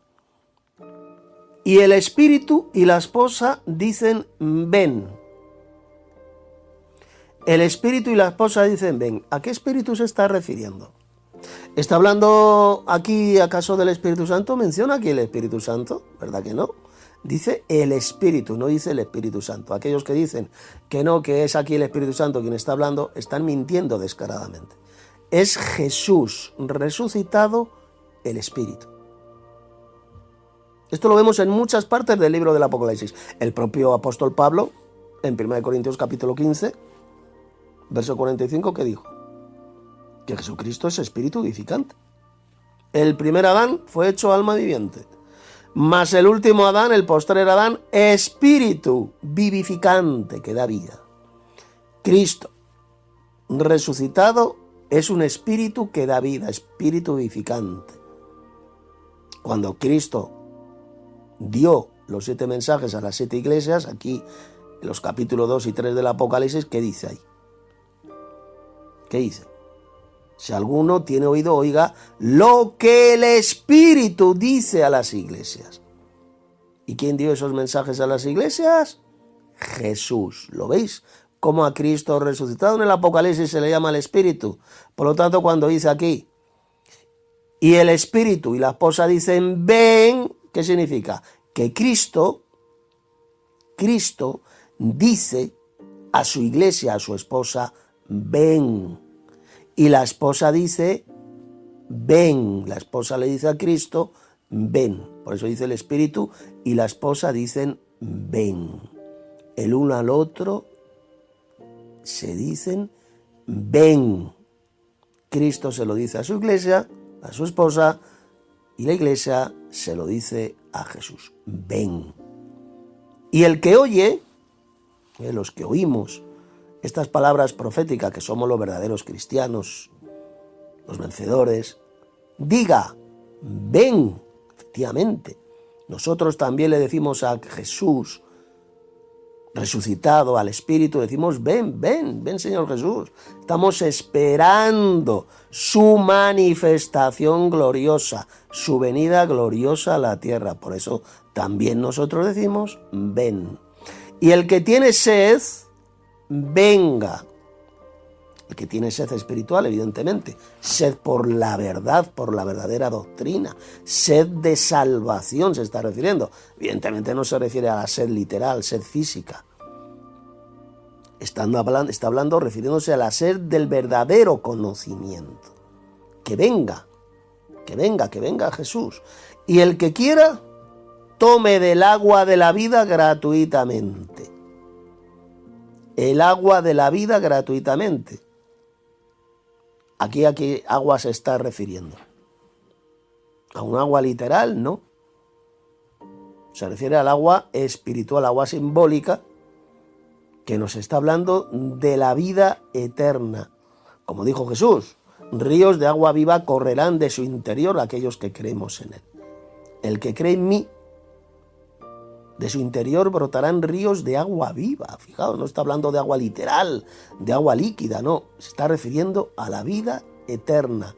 y el espíritu y la esposa dicen ven. El espíritu y la esposa dicen ven. ¿A qué espíritu se está refiriendo? ¿Está hablando aquí acaso del Espíritu Santo? ¿Menciona aquí el Espíritu Santo? ¿Verdad que no? Dice el Espíritu, no dice el Espíritu Santo. Aquellos que dicen que no, que es aquí el Espíritu Santo quien está hablando, están mintiendo descaradamente. Es Jesús resucitado, el Espíritu. Esto lo vemos en muchas partes del libro del Apocalipsis. El propio apóstol Pablo, en 1 Corintios capítulo 15, verso 45, ¿qué dijo? Que Jesucristo es espíritu vivificante. El primer Adán fue hecho alma viviente, mas el último Adán, el postrer Adán, espíritu vivificante que da vida. Cristo resucitado es un espíritu que da vida, espíritu vivificante. Cuando Cristo dio los 7 mensajes a las 7 iglesias, aquí en los capítulos 2 y 3 del Apocalipsis, ¿qué dice ahí? ¿Qué dice? Si alguno tiene oído, oiga lo que el Espíritu dice a las iglesias. ¿Y quién dio esos mensajes a las iglesias? Jesús. ¿Lo veis? Como a Cristo resucitado en el Apocalipsis se le llama el Espíritu. Por lo tanto, cuando dice aquí, y el Espíritu y la esposa dicen, ven, ¿qué significa? Que Cristo dice a su iglesia, a su esposa, ven. Y la esposa dice, ven. La esposa le dice a Cristo, ven. Por eso dice el Espíritu y la esposa dicen, ven. El uno al otro se dicen, ven. Cristo se lo dice a su iglesia, a su esposa, y la iglesia se lo dice a Jesús, ven. Y el que oye, los que oímos estas palabras proféticas, que somos los verdaderos cristianos, los vencedores, diga, ven. Efectivamente, nosotros también le decimos a Jesús resucitado, al Espíritu, decimos, ven, ven, ven Señor Jesús. Estamos esperando su manifestación gloriosa, su venida gloriosa a la tierra. Por eso también nosotros decimos, ven. Y el que tiene sed, venga. El que tiene sed espiritual, evidentemente, sed por la verdad, por la verdadera doctrina, sed de salvación se está refiriendo. Evidentemente no se refiere a la sed literal, sed física. Está hablando refiriéndose a la sed del verdadero conocimiento. Que venga Jesús. Y el que quiera, tome del agua de la vida gratuitamente. El agua de la vida gratuitamente. Aquí ¿a qué agua se está refiriendo? ¿A un agua literal? No. Se refiere al agua espiritual, agua simbólica, que nos está hablando de la vida eterna. Como dijo Jesús, ríos de agua viva correrán de su interior aquellos que creemos en él. El que cree en mí, de su interior brotarán ríos de agua viva. Fijaos, no está hablando de agua literal, de agua líquida, no. Se está refiriendo a la vida eterna.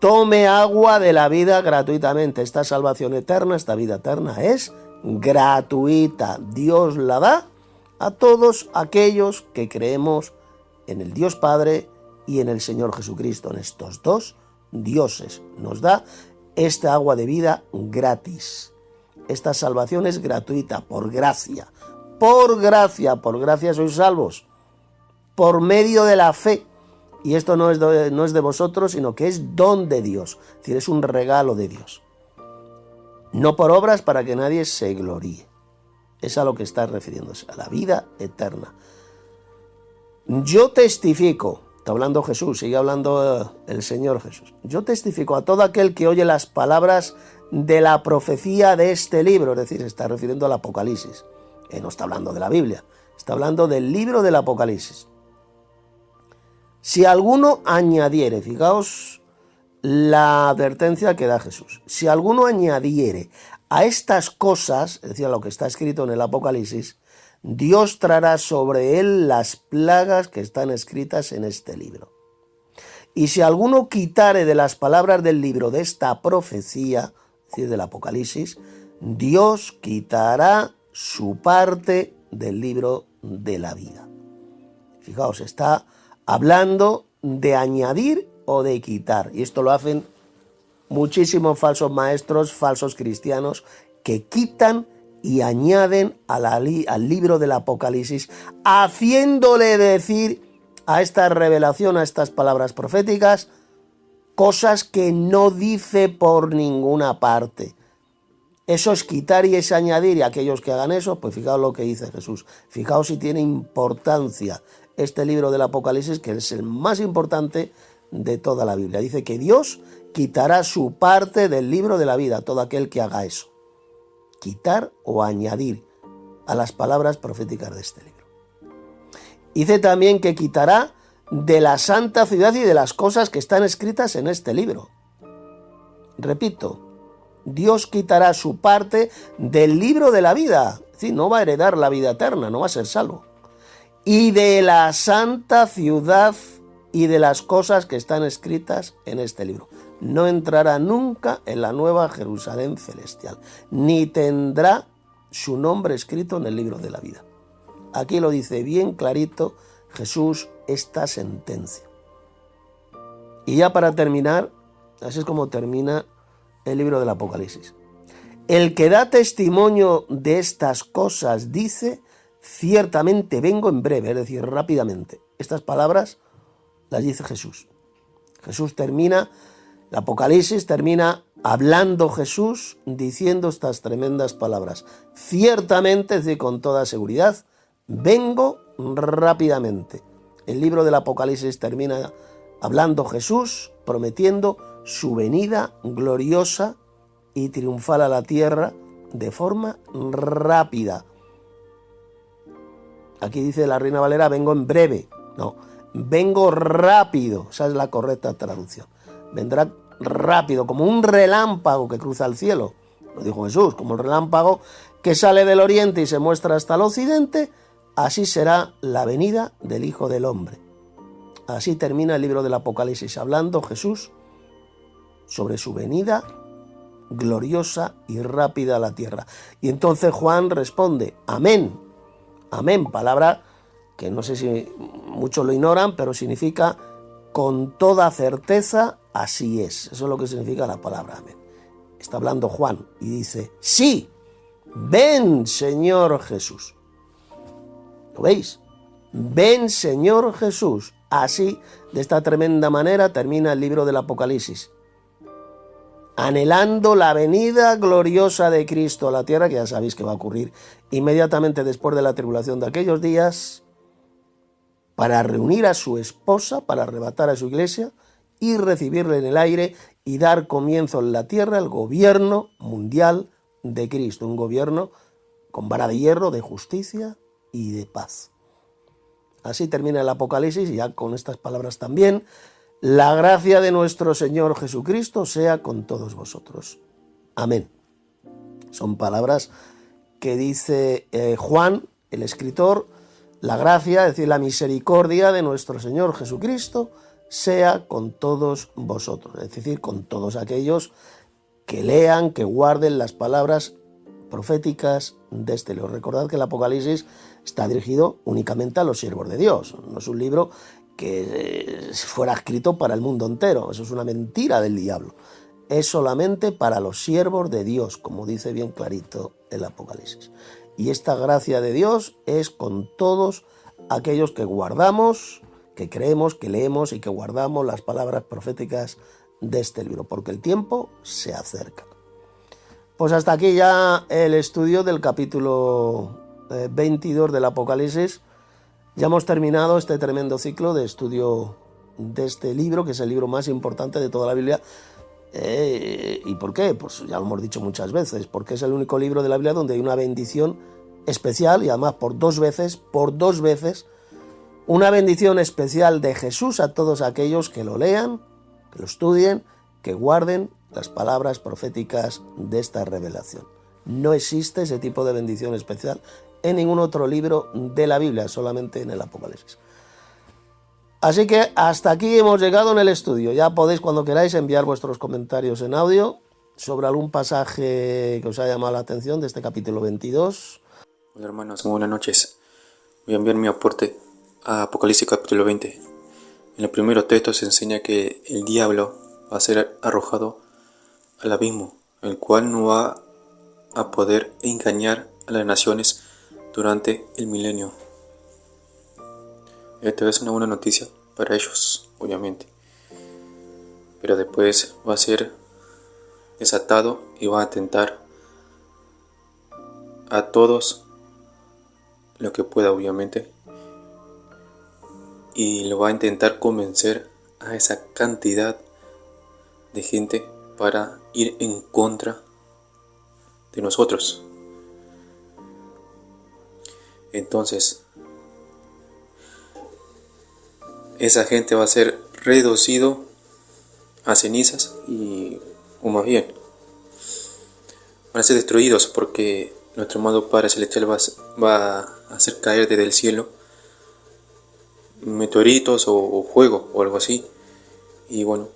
Tome agua de la vida gratuitamente. Esta salvación eterna, esta vida eterna es gratuita. Dios la da a todos aquellos que creemos en el Dios Padre y en el Señor Jesucristo. En estos dos dioses nos da esta agua de vida gratis. Esta salvación es gratuita, por gracia. Por gracia sois salvos. Por medio de la fe. Y esto no es de vosotros, sino que es don de Dios. Es decir, es un regalo de Dios. No por obras para que nadie se gloríe. Es a lo que está refiriéndose, a la vida eterna. Yo testifico, está hablando Jesús, sigue hablando el Señor Jesús. Yo testifico a todo aquel que oye las palabras de la profecía de este libro, es decir, se está refiriendo al Apocalipsis. No está hablando de la Biblia, está hablando del libro del Apocalipsis. Si alguno añadiere, fijaos la advertencia que da Jesús, si alguno añadiere a estas cosas, es decir, a lo que está escrito en el Apocalipsis, Dios traerá sobre él las plagas que están escritas en este libro. Y si alguno quitare de las palabras del libro de esta profecía, es decir, del Apocalipsis, Dios quitará su parte del libro de la vida. Fijaos, está hablando de añadir o de quitar. Y esto lo hacen muchísimos falsos maestros, falsos cristianos, que quitan y añaden al libro del Apocalipsis, haciéndole decir a esta revelación, a estas palabras proféticas, cosas que no dice por ninguna parte. Eso es quitar y es añadir, y aquellos que hagan eso, pues fijaos lo que dice Jesús. Fijaos si tiene importancia este libro del Apocalipsis, que es el más importante de toda la Biblia. Dice que Dios quitará su parte del libro de la vida, todo aquel que haga eso. Quitar o añadir a las palabras proféticas de este libro. Dice también que quitará de la santa ciudad y de las cosas que están escritas en este libro. Repito, Dios quitará su parte del libro de la vida. Es decir, no va a heredar la vida eterna, no va a ser salvo. Y de la santa ciudad y de las cosas que están escritas en este libro. No entrará nunca en la nueva Jerusalén celestial, ni tendrá su nombre escrito en el libro de la vida. Aquí lo dice bien clarito Jesús esta sentencia. Y ya para terminar, así es como termina el libro del Apocalipsis. El que da testimonio de estas cosas dice, ciertamente vengo en breve, es decir, rápidamente. Estas palabras las dice Jesús. Jesús termina, el Apocalipsis termina hablando Jesús, diciendo estas tremendas palabras. Ciertamente, es decir, con toda seguridad, vengo rápidamente. El libro del Apocalipsis termina hablando Jesús, prometiendo su venida gloriosa y triunfal a la tierra de forma rápida. Aquí dice la Reina Valera, vengo en breve. No, vengo rápido. Esa es la correcta traducción. Vendrá rápido, como un relámpago que cruza el cielo. Lo dijo Jesús, como el relámpago que sale del oriente y se muestra hasta el occidente, así será la venida del Hijo del Hombre. Así termina el libro del Apocalipsis, hablando Jesús sobre su venida gloriosa y rápida a la tierra. Y entonces Juan responde, amén, amén, palabra que no sé si muchos lo ignoran, pero significa con toda certeza, así es. Eso es lo que significa la palabra amén. Está hablando Juan y dice, sí, ven Señor Jesús. ¿Lo veis? Ven Señor Jesús. Así, de esta tremenda manera, termina el libro del Apocalipsis. Anhelando la venida gloriosa de Cristo a la tierra, que ya sabéis que va a ocurrir inmediatamente después de la tribulación de aquellos días, para reunir a su esposa, para arrebatar a su iglesia y recibirle en el aire y dar comienzo en la tierra al gobierno mundial de Cristo, un gobierno con vara de hierro, de justicia y de paz. Así termina el Apocalipsis, y ya con estas palabras también, la gracia de nuestro Señor Jesucristo sea con todos vosotros. Amén. Son palabras que dice Juan, el escritor, la gracia, es decir, la misericordia de nuestro Señor Jesucristo sea con todos vosotros, es decir, con todos aquellos que lean, que guarden las palabras proféticas de este libro. Recordad que el Apocalipsis está dirigido únicamente a los siervos de Dios, no es un libro que fuera escrito para el mundo entero, eso es una mentira del diablo, es solamente para los siervos de Dios, como dice bien clarito el Apocalipsis. Y esta gracia de Dios es con todos aquellos que guardamos, que creemos, que leemos y que guardamos las palabras proféticas de este libro, porque el tiempo se acerca. Pues hasta aquí ya el estudio del capítulo 22 del Apocalipsis. Ya hemos terminado este tremendo ciclo de estudio de este libro, que es el libro más importante de toda la Biblia. ¿Y por qué? Pues ya lo hemos dicho muchas veces, porque es el único libro de la Biblia donde hay una bendición especial, y además por dos veces, una bendición especial de Jesús a todos aquellos que lo lean, que lo estudien, que guarden las palabras proféticas de esta revelación. No existe ese tipo de bendición especial en ningún otro libro de la Biblia, solamente en el Apocalipsis. Así que hasta aquí hemos llegado en el estudio. Ya podéis, cuando queráis, enviar vuestros comentarios en audio sobre algún pasaje que os haya llamado la atención de este capítulo 22. Hola hermanos, muy buenas noches. Voy a enviar mi aporte a Apocalipsis capítulo 20. En los primeros textos se enseña que el diablo va a ser arrojado al abismo, el cual no va a poder engañar a las naciones durante el milenio. Esto es una buena noticia para ellos, obviamente. Pero después va a ser desatado y va a tentar a todos lo que pueda, obviamente, y lo va a intentar convencer a esa cantidad de gente para ir en contra de nosotros. Entonces, esa gente va a ser reducido a cenizas o más bien, van a ser destruidos porque nuestro amado Padre Celestial va a hacer caer desde el cielo meteoritos o fuego o algo así. Y bueno,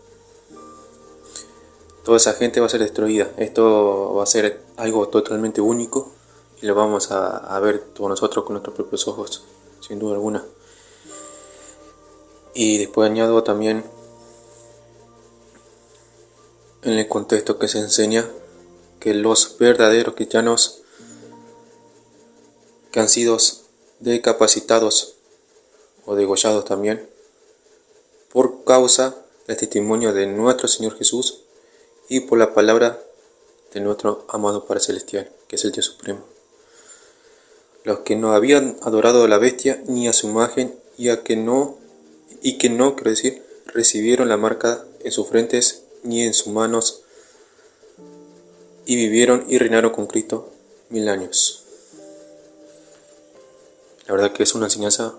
toda esa gente va a ser destruida. Esto va a ser algo totalmente único y lo vamos a ver todos nosotros con nuestros propios ojos, sin duda alguna. Y después añado también en el contexto que se enseña que los verdaderos cristianos que han sido decapacitados o degollados también por causa del testimonio de nuestro Señor Jesús y por la palabra de nuestro amado Padre Celestial, que es el Dios Supremo. Los que no habían adorado a la bestia ni a su imagen quiero decir, recibieron la marca en sus frentes ni en sus manos y vivieron y reinaron con Cristo 1000 años. La verdad que es una enseñanza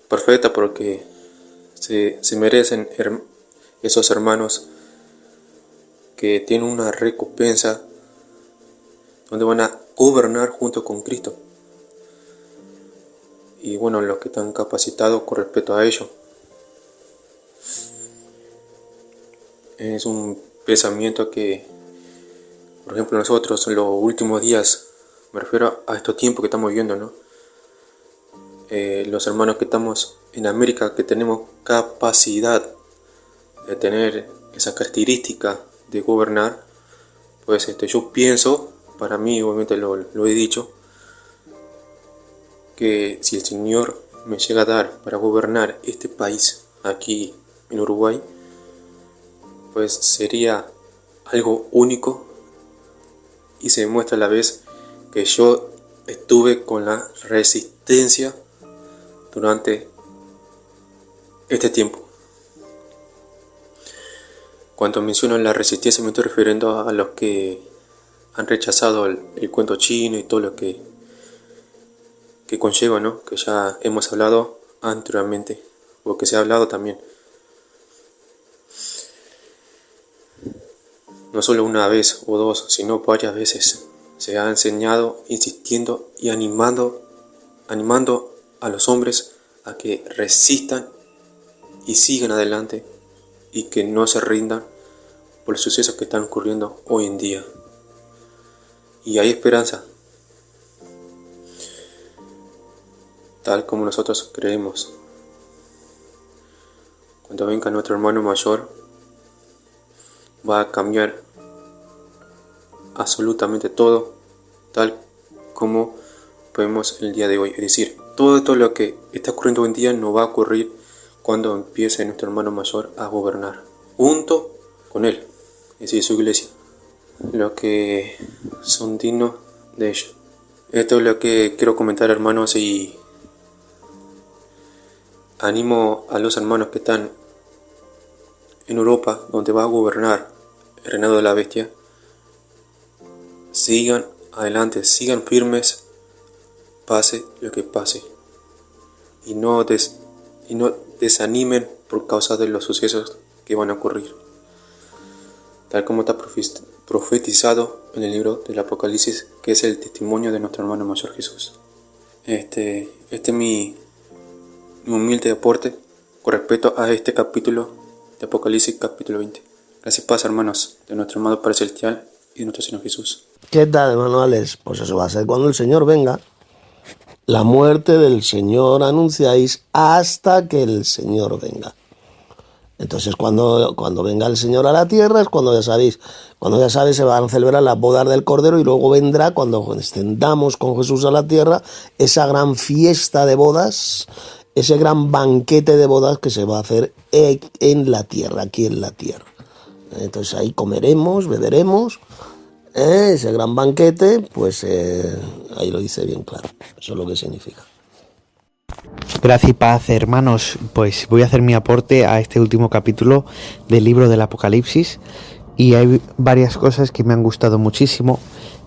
perfecta porque se merecen esos hermanos que tienen una recompensa donde van a gobernar junto con Cristo. Y bueno, los que están capacitados con respecto a ello. Es un pensamiento que, por ejemplo, nosotros en los últimos días, me refiero a estos tiempos que estamos viviendo, ¿no? Los hermanos que estamos en América, que tenemos capacidad de tener esa característica de gobernar, pues yo pienso, para mí obviamente lo he dicho, que si el Señor me llega a dar para gobernar este país aquí en Uruguay, pues sería algo único y se demuestra a la vez que yo estuve con la resistencia durante este tiempo. Cuando menciono la resistencia me estoy refiriendo a los que han rechazado el cuento chino y todo lo que conlleva, ¿no? Que ya hemos hablado anteriormente, o que se ha hablado también. No solo una vez o dos, sino varias veces se ha enseñado, insistiendo y animando a los hombres a que resistan y sigan adelante y que no se rindan por los sucesos que están ocurriendo hoy en día. Y hay esperanza, tal como nosotros creemos. Cuando venga nuestro hermano mayor, va a cambiar absolutamente todo, tal como vemos el día de hoy. Es decir, todo lo que está ocurriendo hoy en día no va a ocurrir cuando empiece nuestro hermano mayor a gobernar, junto con él, es decir, su iglesia, los que son dignos de ello. Esto es lo que quiero comentar, hermanos, y animo a los hermanos que están en Europa, donde va a gobernar el reinado de la bestia. Sigan adelante, sigan firmes, pase lo que pase, y no desanimen por causa de los sucesos que van a ocurrir, tal como está profetizado en el libro del Apocalipsis, que es el testimonio de nuestro hermano mayor Jesús. Este es mi humilde aporte con respecto a este capítulo de Apocalipsis, capítulo 20. Gracias, paz, hermanos, de nuestro amado Padre Celestial y de nuestro Señor Jesús. ¿Qué tal, hermano Alex? Pues eso va a ser cuando el Señor venga. La muerte del Señor anunciáis hasta que el Señor venga. Entonces cuando venga el Señor a la tierra es cuando ya sabéis se van a celebrar las bodas del Cordero, y luego vendrá cuando descendamos con Jesús a la tierra esa gran fiesta de bodas, ese gran banquete de bodas que se va a hacer en la tierra, aquí en la tierra. Entonces ahí comeremos, beberemos, ese gran banquete, pues ahí lo dice bien claro, eso es lo que significa. Gracia y paz, hermanos. Pues voy a hacer mi aporte a este último capítulo del libro del Apocalipsis, y hay varias cosas que me han gustado muchísimo.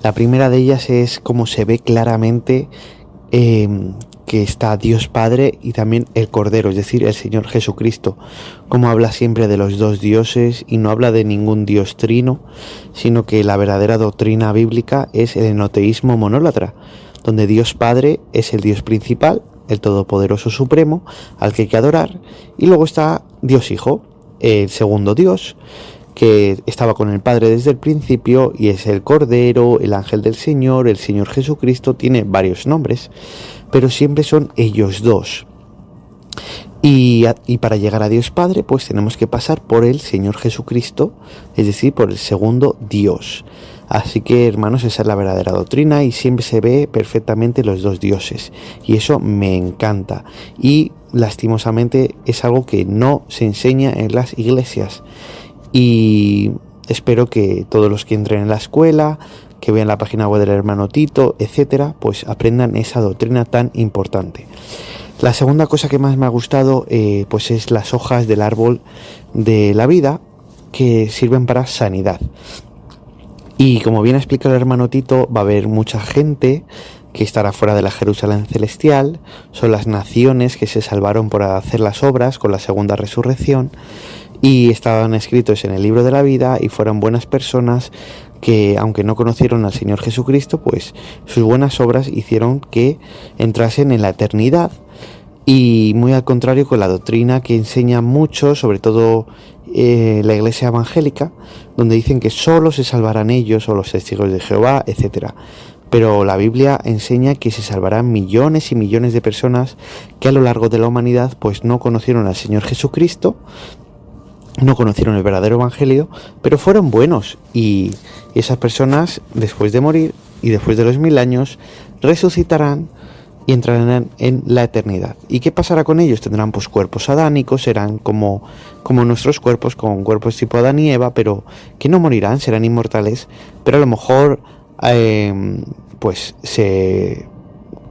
La primera de ellas es cómo se ve claramente que está Dios Padre y también el Cordero, es decir, el Señor Jesucristo, como habla siempre de los dos dioses y no habla de ningún Dios trino, sino que la verdadera doctrina bíblica es el enoteísmo monólatra, donde Dios Padre es el Dios principal, el Todopoderoso Supremo, al que hay que adorar, y luego está Dios Hijo, el segundo Dios, que estaba con el Padre desde el principio, y es el Cordero, el Ángel del Señor, el Señor Jesucristo, tiene varios nombres, pero siempre son ellos dos. Y para llegar a Dios Padre, pues tenemos que pasar por el Señor Jesucristo, es decir, por el segundo Dios. Así que, hermanos, esa es la verdadera doctrina, y siempre se ve perfectamente los dos dioses, y eso me encanta, y lastimosamente es algo que no se enseña en las iglesias, y espero que todos los que entren en la escuela, que vean la página web del hermano Tito, etcétera, pues aprendan esa doctrina tan importante. La segunda cosa que más me ha gustado pues es las hojas del árbol de la vida, que sirven para sanidad. Y como bien explica el hermano Tito, va a haber mucha gente que estará fuera de la Jerusalén celestial. Son las naciones que se salvaron por hacer las obras con la segunda resurrección, y estaban escritos en el libro de la vida, y fueron buenas personas que, aunque no conocieron al Señor Jesucristo, pues sus buenas obras hicieron que entrasen en la eternidad. Y muy al contrario con la doctrina que enseña mucho, sobre todo la iglesia evangélica, donde dicen que solo se salvarán ellos o los testigos de Jehová, etcétera. Pero la Biblia enseña que se salvarán millones y millones de personas que a lo largo de la humanidad pues no conocieron al Señor Jesucristo, no conocieron el verdadero evangelio, pero fueron buenos, y esas personas, después de morir y después de los 1000 años, resucitarán y entrarán en la eternidad. ¿Y qué pasará con ellos? Tendrán pues cuerpos adánicos, serán como nuestros cuerpos, con cuerpos tipo Adán y Eva, pero que no morirán, serán inmortales, pero a lo mejor pues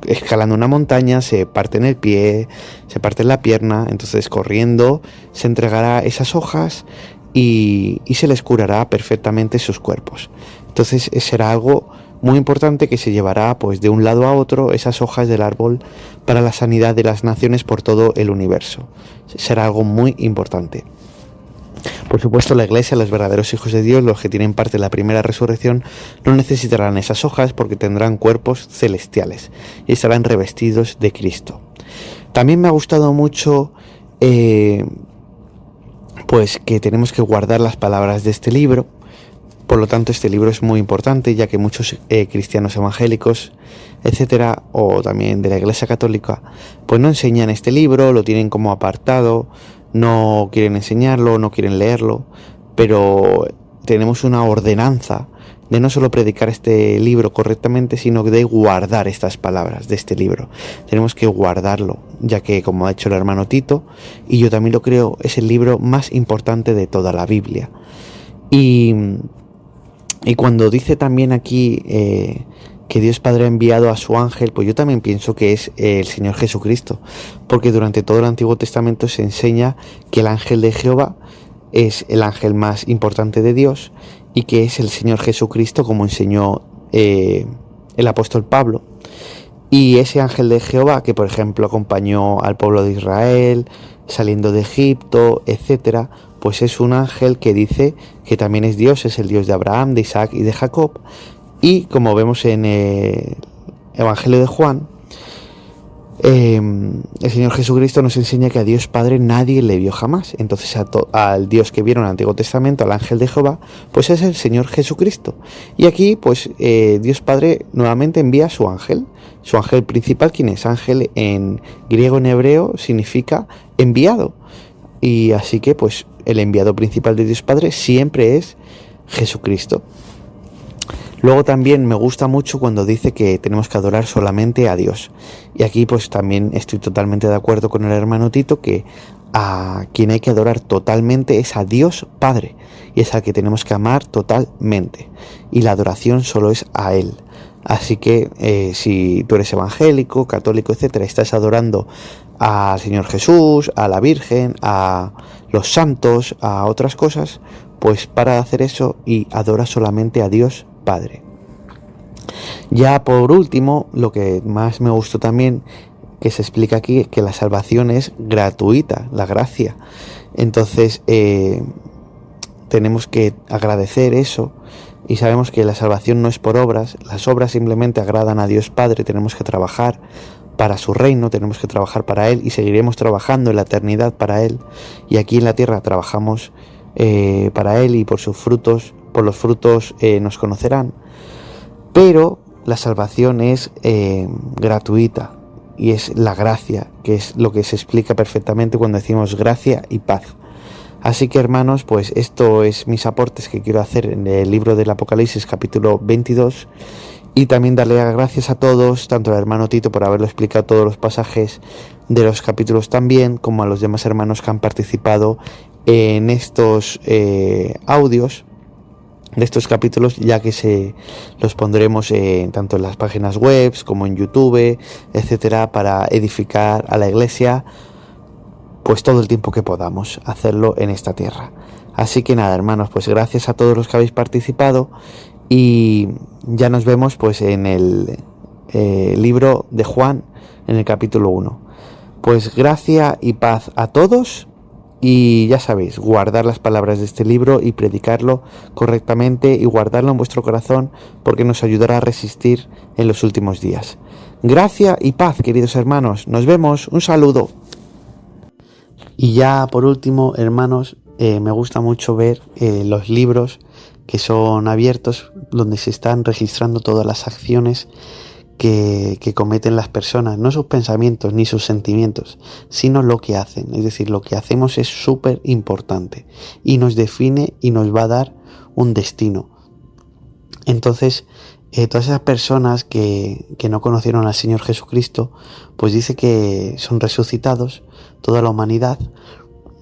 escalando una montaña se parten el pie, se parten la pierna, entonces corriendo se entregará esas hojas y se les curará perfectamente sus cuerpos. Entonces será algo muy importante que se llevará pues de un lado a otro esas hojas del árbol para la sanidad de las naciones por todo el universo. Será algo muy importante. Por supuesto, la iglesia, los verdaderos hijos de Dios, los que tienen parte de la primera resurrección, no necesitarán esas hojas porque tendrán cuerpos celestiales y estarán revestidos de Cristo. También me ha gustado mucho pues que tenemos que guardar las palabras de este libro. Por lo tanto, este libro es muy importante, ya que muchos cristianos evangélicos, etcétera, o también de la Iglesia Católica, pues no enseñan este libro, lo tienen como apartado, no quieren enseñarlo, no quieren leerlo, pero tenemos una ordenanza de no solo predicar este libro correctamente, sino de guardar estas palabras de este libro. Tenemos que guardarlo, ya que, como ha hecho el hermano Tito, y yo también lo creo, es el libro más importante de toda la Biblia. Y cuando dice también aquí que Dios Padre ha enviado a su ángel, pues yo también pienso que es el Señor Jesucristo, porque durante todo el Antiguo Testamento se enseña que el ángel de Jehová es el ángel más importante de Dios, y que es el Señor Jesucristo, como enseñó el apóstol Pablo. Y ese ángel de Jehová, que por ejemplo acompañó al pueblo de Israel saliendo de Egipto, etcétera, pues es un ángel que dice que también es Dios, es el Dios de Abraham, de Isaac y de Jacob. Y como vemos en el Evangelio de Juan, el Señor Jesucristo nos enseña que a Dios Padre nadie le vio jamás. Entonces al Dios que vieron en el Antiguo Testamento, al ángel de Jehová, pues es el Señor Jesucristo. Y aquí pues Dios Padre nuevamente envía a su ángel principal. ¿Quién es? Ángel en griego, en hebreo, significa enviado. Y así que pues el enviado principal de Dios Padre siempre es Jesucristo. Luego también me gusta mucho cuando dice que tenemos que adorar solamente a Dios. Y aquí pues también estoy totalmente de acuerdo con el hermano Tito, que a quien hay que adorar totalmente es a Dios Padre. Y es al que tenemos que amar totalmente. Y la adoración solo es a Él. Así que si tú eres evangélico, católico, etcétera, estás adorando al Señor Jesús, a la Virgen, a los santos, a otras cosas, pues para de hacer eso y adora solamente a Dios Padre. Ya por último, lo que más me gustó también que se explica aquí es que la salvación es gratuita, la gracia. Entonces tenemos que agradecer eso y sabemos que la salvación no es por obras, las obras simplemente agradan a Dios Padre, tenemos que trabajar para su reino, tenemos que trabajar para Él y seguiremos trabajando en la eternidad para Él, y aquí en la tierra trabajamos para Él y por sus frutos, por los frutos nos conocerán. Pero la salvación es gratuita y es la gracia, que es lo que se explica perfectamente cuando decimos gracia y paz. Así que hermanos, pues esto es mis aportes que quiero hacer en el libro del Apocalipsis capítulo 22, y también darle las gracias a todos, tanto al hermano Tito por haberlo explicado todos los pasajes de los capítulos también, como a los demás hermanos que han participado en estos audios de estos capítulos, ya que se los pondremos tanto en las páginas web como en YouTube, etcétera, para edificar a la iglesia pues todo el tiempo que podamos hacerlo en esta tierra. Así que nada, hermanos, pues gracias a todos los que habéis participado y ya nos vemos pues en el libro de Juan, en el capítulo 1. Pues gracia y paz a todos. Y ya sabéis, guardar las palabras de este libro y predicarlo correctamente y guardarlo en vuestro corazón, porque nos ayudará a resistir en los últimos días. Gracia y paz, queridos hermanos. Nos vemos. Un saludo. Y ya por último, hermanos, me gusta mucho ver los libros que son abiertos, donde se están registrando todas las acciones que cometen las personas, no sus pensamientos ni sus sentimientos, sino lo que hacen. Es decir, lo que hacemos es súper importante y nos define y nos va a dar un destino. Entonces, todas esas personas que no conocieron al Señor Jesucristo, pues dice que son resucitados, toda la humanidad,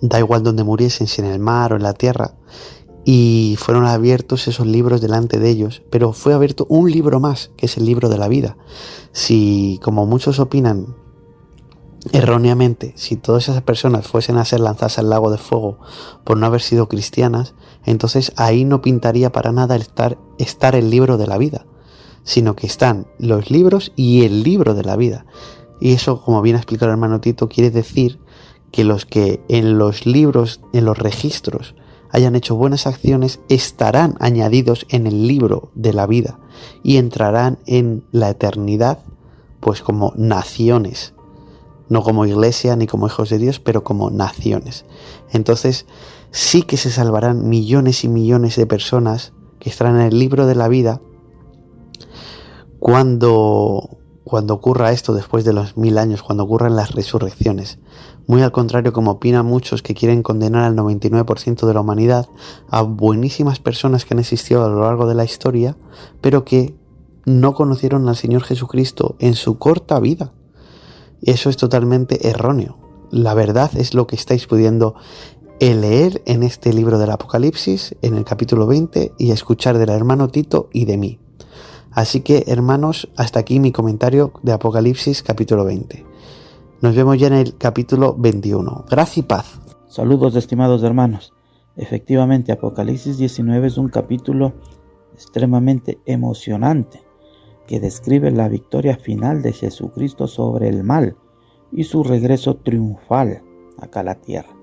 da igual donde muriesen, si en el mar o en la tierra, y fueron abiertos esos libros delante de ellos, pero fue abierto un libro más, que es el libro de la vida. Si, como muchos opinan erróneamente, si todas esas personas fuesen a ser lanzadas al lago de fuego por no haber sido cristianas, entonces ahí no pintaría para nada estar el libro de la vida, sino que están los libros y el libro de la vida. Y eso, como bien ha explicado el hermano Tito, quiere decir que los que en los libros, en los registros, hayan hecho buenas acciones, estarán añadidos en el libro de la vida y entrarán en la eternidad pues como naciones, no como iglesia ni como hijos de Dios, pero como naciones. Entonces sí que se salvarán millones y millones de personas que estarán en el libro de la vida cuando ocurra esto después de los 1000 años, cuando ocurran las resurrecciones. Muy al contrario, como opinan muchos que quieren condenar al 99% de la humanidad, a buenísimas personas que han existido a lo largo de la historia, pero que no conocieron al Señor Jesucristo en su corta vida. Eso es totalmente erróneo. La verdad es lo que estáis pudiendo leer en este libro del Apocalipsis, en el capítulo 20, y escuchar del hermano Tito y de mí. Así que, hermanos, hasta aquí mi comentario de Apocalipsis capítulo 20. Nos vemos ya en el capítulo 21. Gracia y paz. Saludos, estimados hermanos. Efectivamente, Apocalipsis 19 es un capítulo extremadamente emocionante que describe la victoria final de Jesucristo sobre el mal y su regreso triunfal acá a la tierra.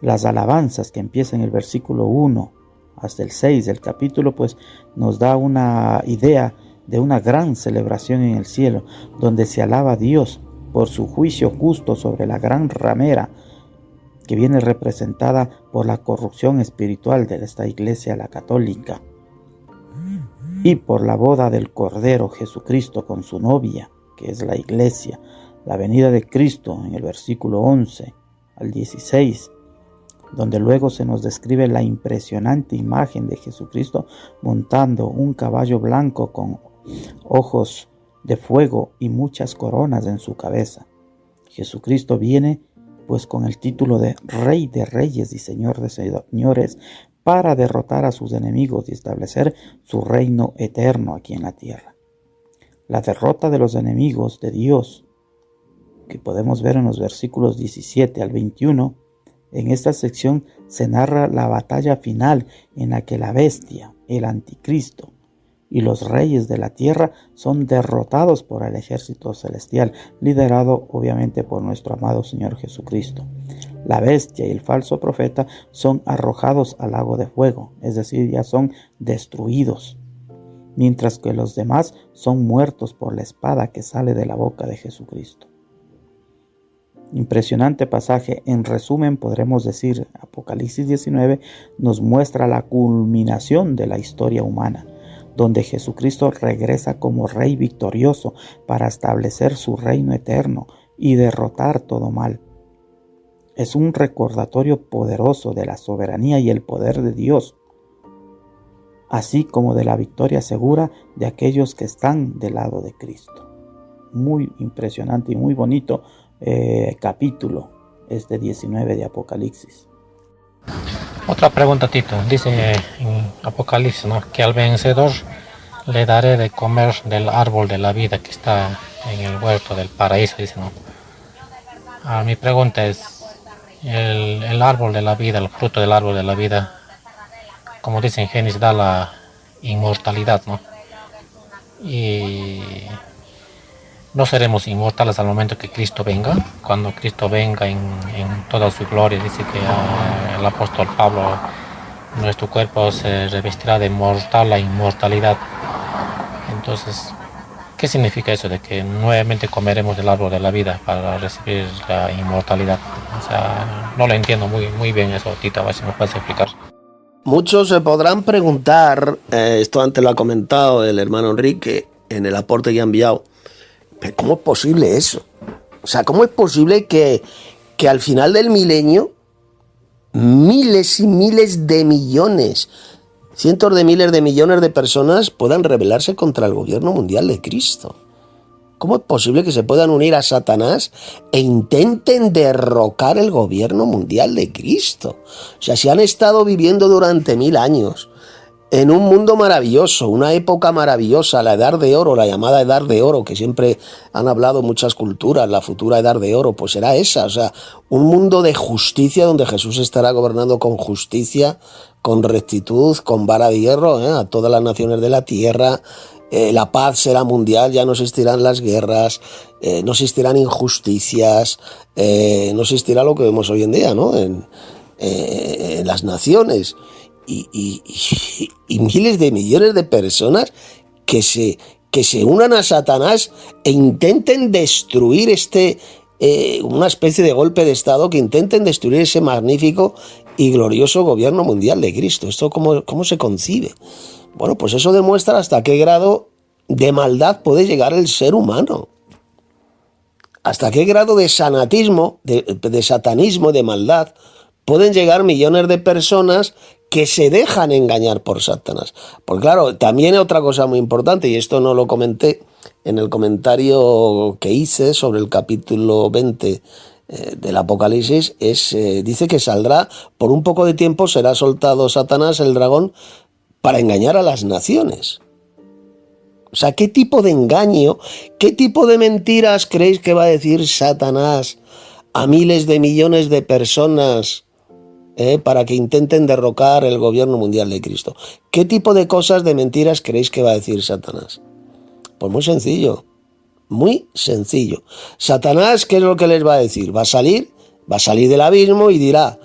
Las alabanzas que empiezan en el versículo 1 hasta el 6 del capítulo pues nos da una idea de una gran celebración en el cielo, donde se alaba a Dios por su juicio justo sobre la gran ramera que viene representada por la corrupción espiritual de esta iglesia, la católica, y por la boda del Cordero Jesucristo con su novia, que es la iglesia, la venida de Cristo en el versículo 11 al 16, donde luego se nos describe la impresionante imagen de Jesucristo montando un caballo blanco con ojos de fuego y muchas coronas en su cabeza. Jesucristo viene pues con el título de Rey de Reyes y Señor de Señores para derrotar a sus enemigos y establecer su reino eterno aquí en la tierra. La derrota de los enemigos de Dios, que podemos ver en los versículos 17 al 21, en esta sección se narra la batalla final en la que la bestia, el anticristo, y los reyes de la tierra son derrotados por el ejército celestial, liderado obviamente por nuestro amado Señor Jesucristo. La bestia y el falso profeta son arrojados al lago de fuego, es decir, ya son destruidos, mientras que los demás son muertos por la espada que sale de la boca de Jesucristo. Impresionante pasaje. En resumen, podremos decir, Apocalipsis 19 nos muestra la culminación de la historia humana, donde Jesucristo regresa como Rey victorioso para establecer su reino eterno y derrotar todo mal. Es un recordatorio poderoso de la soberanía y el poder de Dios, así como de la victoria segura de aquellos que están del lado de Cristo. Muy impresionante y muy bonito capítulo este 19 de Apocalipsis. Otra pregunta, Tito. Dice en Apocalipsis, ¿no?, que al vencedor le daré de comer del árbol de la vida que está en el huerto del paraíso, dice, ¿no? Mi pregunta es, el árbol de la vida, el fruto del árbol de la vida, como dice en Génesis, da la inmortalidad, ¿no? Y no seremos inmortales al momento que Cristo venga. Cuando Cristo venga en toda su gloria, dice que el apóstol Pablo, nuestro cuerpo se revestirá de la inmortalidad. Entonces, ¿qué significa eso de que nuevamente comeremos del árbol de la vida para recibir la inmortalidad? O sea, no lo entiendo muy bien eso, Tito, a ver si me puedes explicar. Muchos se podrán preguntar, esto antes lo ha comentado el hermano Enrique en el aporte que ha enviado, ¿pero cómo es posible eso? O sea, ¿cómo es posible que al final del milenio miles y miles de millones, cientos de miles de millones de personas puedan rebelarse contra el gobierno mundial de Cristo? ¿Cómo es posible que se puedan unir a Satanás e intenten derrocar el gobierno mundial de Cristo? O sea, si han estado viviendo durante 1000 años en un mundo maravilloso, una época maravillosa, la Edad de Oro, la llamada Edad de Oro, que siempre han hablado muchas culturas, la futura Edad de Oro, pues será esa, o sea, un mundo de justicia donde Jesús estará gobernando con justicia, con rectitud, con vara de hierro, a todas las naciones de la tierra. La paz será mundial, ya no existirán las guerras, no existirán injusticias, no existirá lo que vemos hoy en día, ¿no?, en las naciones. Y miles de millones de personas que se unan a Satanás e intenten destruir una especie de golpe de estado, que intenten destruir ese magnífico y glorioso gobierno mundial de Cristo. ¿Esto cómo se concibe? Bueno, pues eso demuestra hasta qué grado de maldad puede llegar el ser humano. Hasta qué grado de sanatismo, de satanismo, de maldad, pueden llegar millones de personas que se dejan engañar por Satanás. Porque claro, también hay otra cosa muy importante, y esto no lo comenté en el comentario que hice sobre el capítulo 20 del Apocalipsis, dice que saldrá, por un poco de tiempo será soltado Satanás, el dragón, para engañar a las naciones. O sea, ¿qué tipo de engaño, qué tipo de mentiras creéis que va a decir Satanás a miles de millones de personas para que intenten derrocar el gobierno mundial de Cristo? ¿Qué tipo de cosas, de mentiras creéis que va a decir Satanás? Pues muy sencillo, muy sencillo. Satanás, ¿qué es lo que les va a decir? Va a salir del abismo y dirá: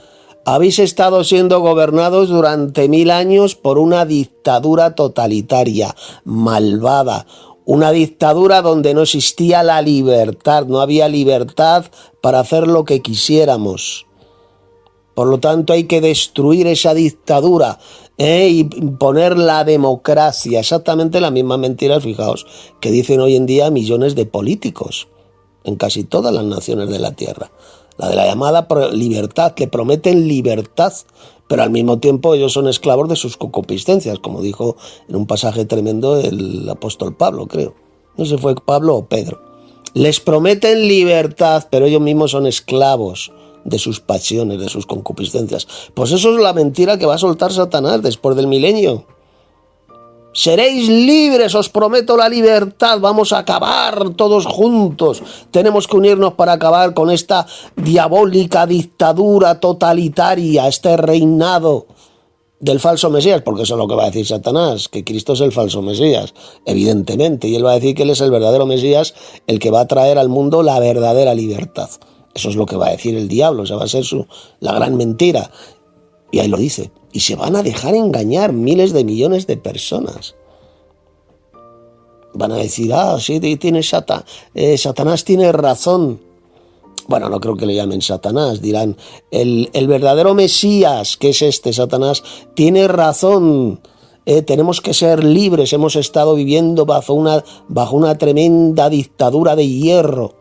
Habéis estado siendo gobernados durante 1000 años por una dictadura totalitaria, malvada, una dictadura donde no existía la libertad, no había libertad para hacer lo que quisiéramos. Por lo tanto, hay que destruir esa dictadura y poner la democracia. Exactamente la misma mentira, fijaos, que dicen hoy en día millones de políticos en casi todas las naciones de la tierra. La de la llamada libertad, que prometen libertad, pero al mismo tiempo ellos son esclavos de sus concupiscencias, como dijo en un pasaje tremendo el apóstol Pablo, creo. No sé si fue Pablo o Pedro. Les prometen libertad, pero ellos mismos son esclavos de sus pasiones, de sus concupiscencias. Pues eso es la mentira que va a soltar Satanás después del milenio. Seréis libres, os prometo la libertad, vamos a acabar todos juntos. Tenemos que unirnos para acabar con esta diabólica dictadura totalitaria, este reinado del falso Mesías, porque eso es lo que va a decir Satanás, que Cristo es el falso Mesías, evidentemente, y él va a decir que él es el verdadero Mesías, el que va a traer al mundo la verdadera libertad. Eso es lo que va a decir el diablo, esa va a ser la gran mentira. Y ahí lo dice. Y se van a dejar engañar miles de millones de personas. Van a decir, sí, tiene Satanás tiene razón. Bueno, no creo que le llamen Satanás. Dirán, el verdadero Mesías, que es este Satanás, tiene razón. Tenemos que ser libres. Hemos estado viviendo bajo una tremenda dictadura de hierro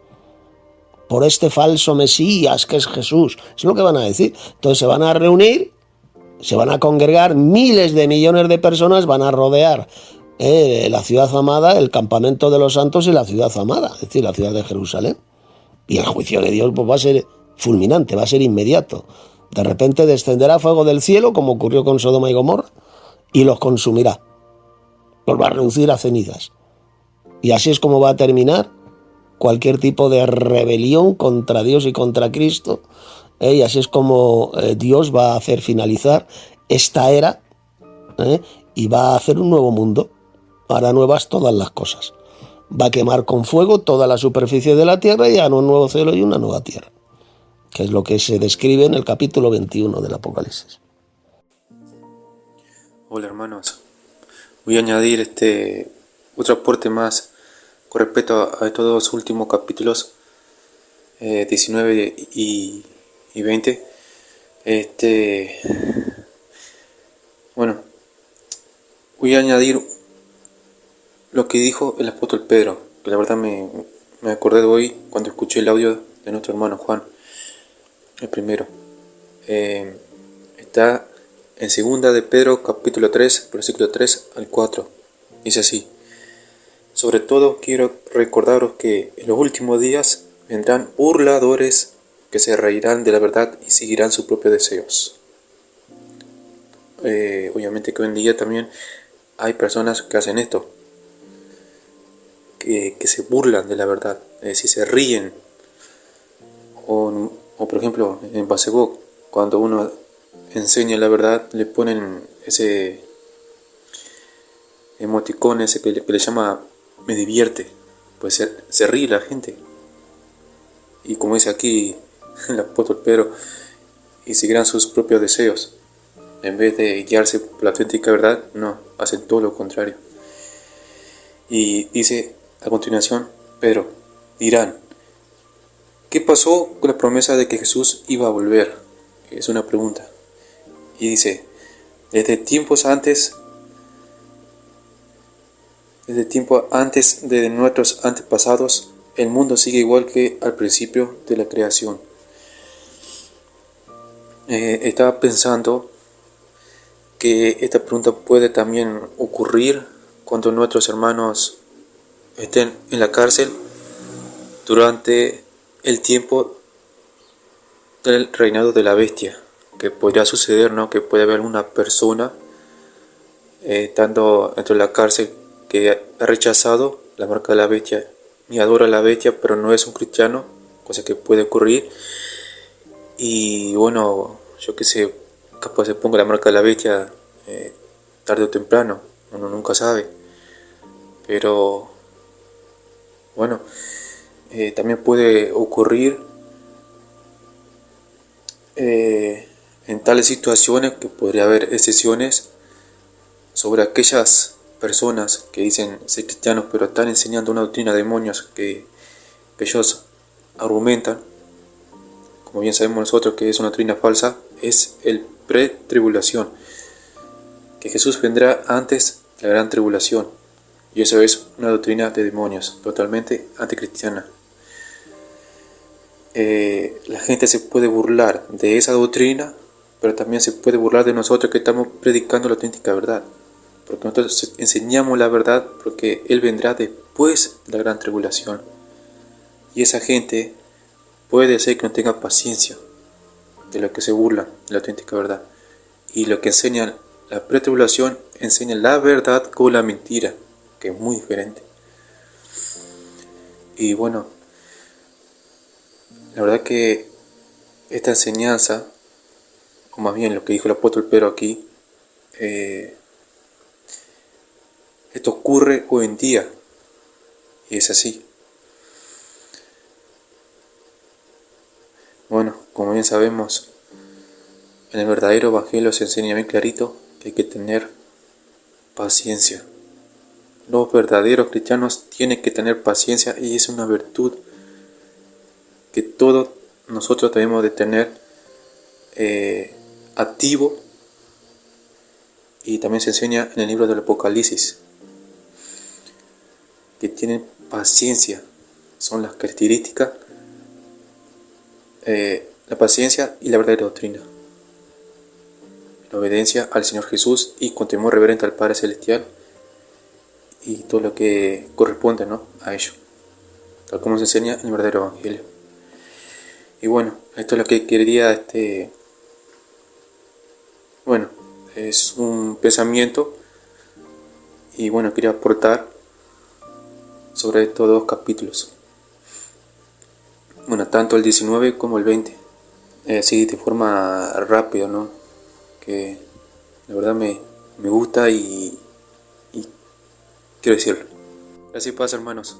por este falso Mesías que es Jesús. Es lo que van a decir. Entonces se van a reunir, se van a congregar, miles de millones de personas van a rodear la ciudad amada, el campamento de los santos y la ciudad amada, es decir, la ciudad de Jerusalén. Y el juicio de Dios pues va a ser fulminante, va a ser inmediato. De repente descenderá fuego del cielo, como ocurrió con Sodoma y Gomorra, y los consumirá. Los va a reducir a cenizas. Y así es como va a terminar cualquier tipo de rebelión contra Dios y contra Cristo. Y así es como Dios va a hacer finalizar esta era y va a hacer un nuevo mundo. Hará nuevas todas las cosas. Va a quemar con fuego toda la superficie de la tierra y hará un nuevo cielo y una nueva tierra, que es lo que se describe en el capítulo 21 del Apocalipsis. Hola hermanos, voy a añadir otro aporte más con respecto a estos dos últimos capítulos, 19 y 20. Bueno, voy a añadir lo que dijo el apóstol Pedro, que la verdad me acordé de hoy cuando escuché el audio de nuestro hermano Juan, el primero. Está en 2 de Pedro capítulo 3, versículo 3 al 4. Dice así: sobre todo quiero recordaros que en los últimos días vendrán burladores que se reirán de la verdad y seguirán sus propios deseos. Obviamente que hoy en día también hay personas que hacen esto, que se burlan de la verdad, es decir, se ríen. O por ejemplo, en Facebook, cuando uno enseña la verdad, le ponen ese emoticón ese que le llama me divierte. Pues se ríe la gente. Y como dice aquí el apóstol Pedro, y seguirán sus propios deseos. En vez de guiarse por la auténtica verdad, no, hacen todo lo contrario. Y dice a continuación, pero dirán, ¿qué pasó con la promesa de que Jesús iba a volver? Es una pregunta. Y dice, desde tiempo antes de nuestros antepasados, el mundo sigue igual que al principio de la creación. Estaba pensando que esta pregunta puede también ocurrir cuando nuestros hermanos estén en la cárcel durante el tiempo del reinado de la bestia, que podría suceder, ¿no? Que puede haber una persona estando dentro de la cárcel que ha rechazado la marca de la bestia ni adora a la bestia, pero no es un cristiano, cosa que puede ocurrir. Y bueno, yo que sé, capaz se ponga la marca de la bestia tarde o temprano, uno nunca sabe. Pero bueno, también puede ocurrir En tales situaciones, que podría haber excepciones, sobre aquellas personas que dicen ser cristianos pero están enseñando una doctrina de demonios que ellos argumentan, como bien sabemos nosotros que es una doctrina falsa, es el pre-tribulación, que Jesús vendrá antes de la gran tribulación, y eso es una doctrina de demonios, totalmente anticristiana. La gente se puede burlar de esa doctrina, pero también se puede burlar de nosotros que estamos predicando la auténtica verdad, porque nosotros enseñamos la verdad, porque Él vendrá después de la gran tribulación, y esa gente puede ser que no tenga paciencia de lo que se burlan de la auténtica verdad, y lo que enseñan la pretribulación enseña la verdad con la mentira, que es muy diferente. Y bueno, la verdad que esta enseñanza, o más bien lo que dijo el apóstol Pedro aquí, esto ocurre hoy en día, y es así. Bueno, como bien sabemos, en el verdadero evangelio se enseña bien clarito que hay que tener paciencia. Los verdaderos cristianos tienen que tener paciencia, y es una virtud que todos nosotros debemos de tener activo, y también se enseña en el libro del Apocalipsis que tienen paciencia. Son las características, la paciencia y la verdadera doctrina, la obediencia al Señor Jesús y con temor reverente al Padre Celestial y todo lo que corresponde, ¿no?, a ello, tal como se enseña en el verdadero evangelio. Y bueno, esto es lo que quería, bueno, es un pensamiento, y bueno, quería aportar sobre estos dos capítulos, bueno, tanto el 19 como el 20, así de forma rápida, ¿no?, que la verdad me gusta y quiero decirlo. Gracias, paz, hermanos.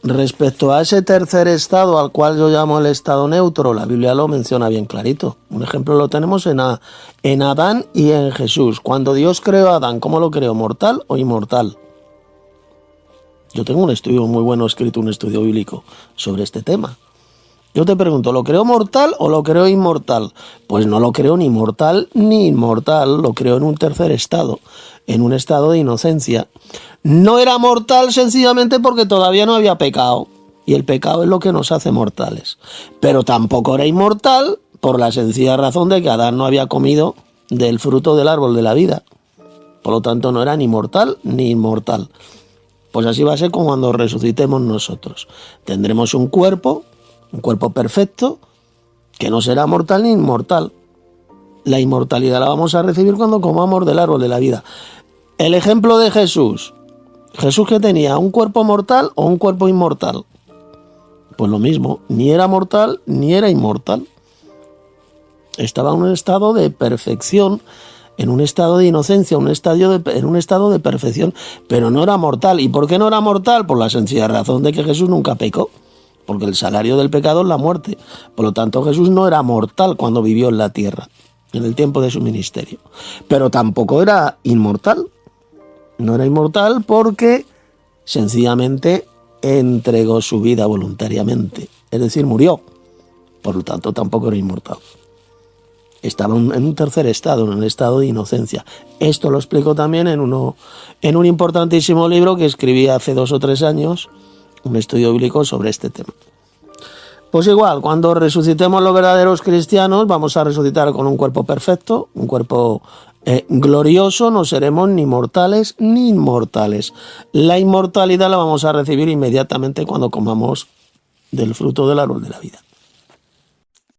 Respecto a ese tercer estado, al cual yo llamo el estado neutro, la Biblia lo menciona bien clarito. Un ejemplo lo tenemos en Adán y en Jesús. Cuando Dios creó a Adán, ¿cómo lo creó? ¿Mortal o inmortal? Yo tengo un estudio muy bueno escrito, un estudio bíblico sobre este tema. Yo te pregunto, ¿lo creó mortal o lo creó inmortal? Pues no lo creó ni mortal ni inmortal, lo creó en un tercer estado, en un estado de inocencia. No era mortal sencillamente porque todavía no había pecado, y el pecado es lo que nos hace mortales. Pero tampoco era inmortal por la sencilla razón de que Adán no había comido del fruto del árbol de la vida. Por lo tanto, no era ni mortal ni inmortal. Pues así va a ser como cuando resucitemos nosotros. Tendremos un cuerpo perfecto, que no será mortal ni inmortal. La inmortalidad la vamos a recibir cuando comamos del árbol de la vida. El ejemplo de Jesús. ¿Jesús qué tenía? ¿Un cuerpo mortal o un cuerpo inmortal? Pues lo mismo, ni era mortal ni era inmortal. Estaba en un estado de perfección, en un estado de inocencia, en un estado de perfección, pero no era mortal. ¿Y por qué no era mortal? Por la sencilla razón de que Jesús nunca pecó, porque el salario del pecado es la muerte. Por lo tanto, Jesús no era mortal cuando vivió en la tierra, en el tiempo de su ministerio. Pero tampoco era inmortal. No era inmortal porque sencillamente entregó su vida voluntariamente, es decir, murió. Por lo tanto, tampoco era inmortal. Estaba en un tercer estado, en un estado de inocencia. Esto lo explico también en un importantísimo libro que escribí hace 2 o 3 años, un estudio bíblico sobre este tema. Pues igual, cuando resucitemos los verdaderos cristianos, vamos a resucitar con un cuerpo perfecto, un cuerpo glorioso, no seremos ni mortales ni inmortales. La inmortalidad la vamos a recibir inmediatamente cuando comamos del fruto del árbol de la vida.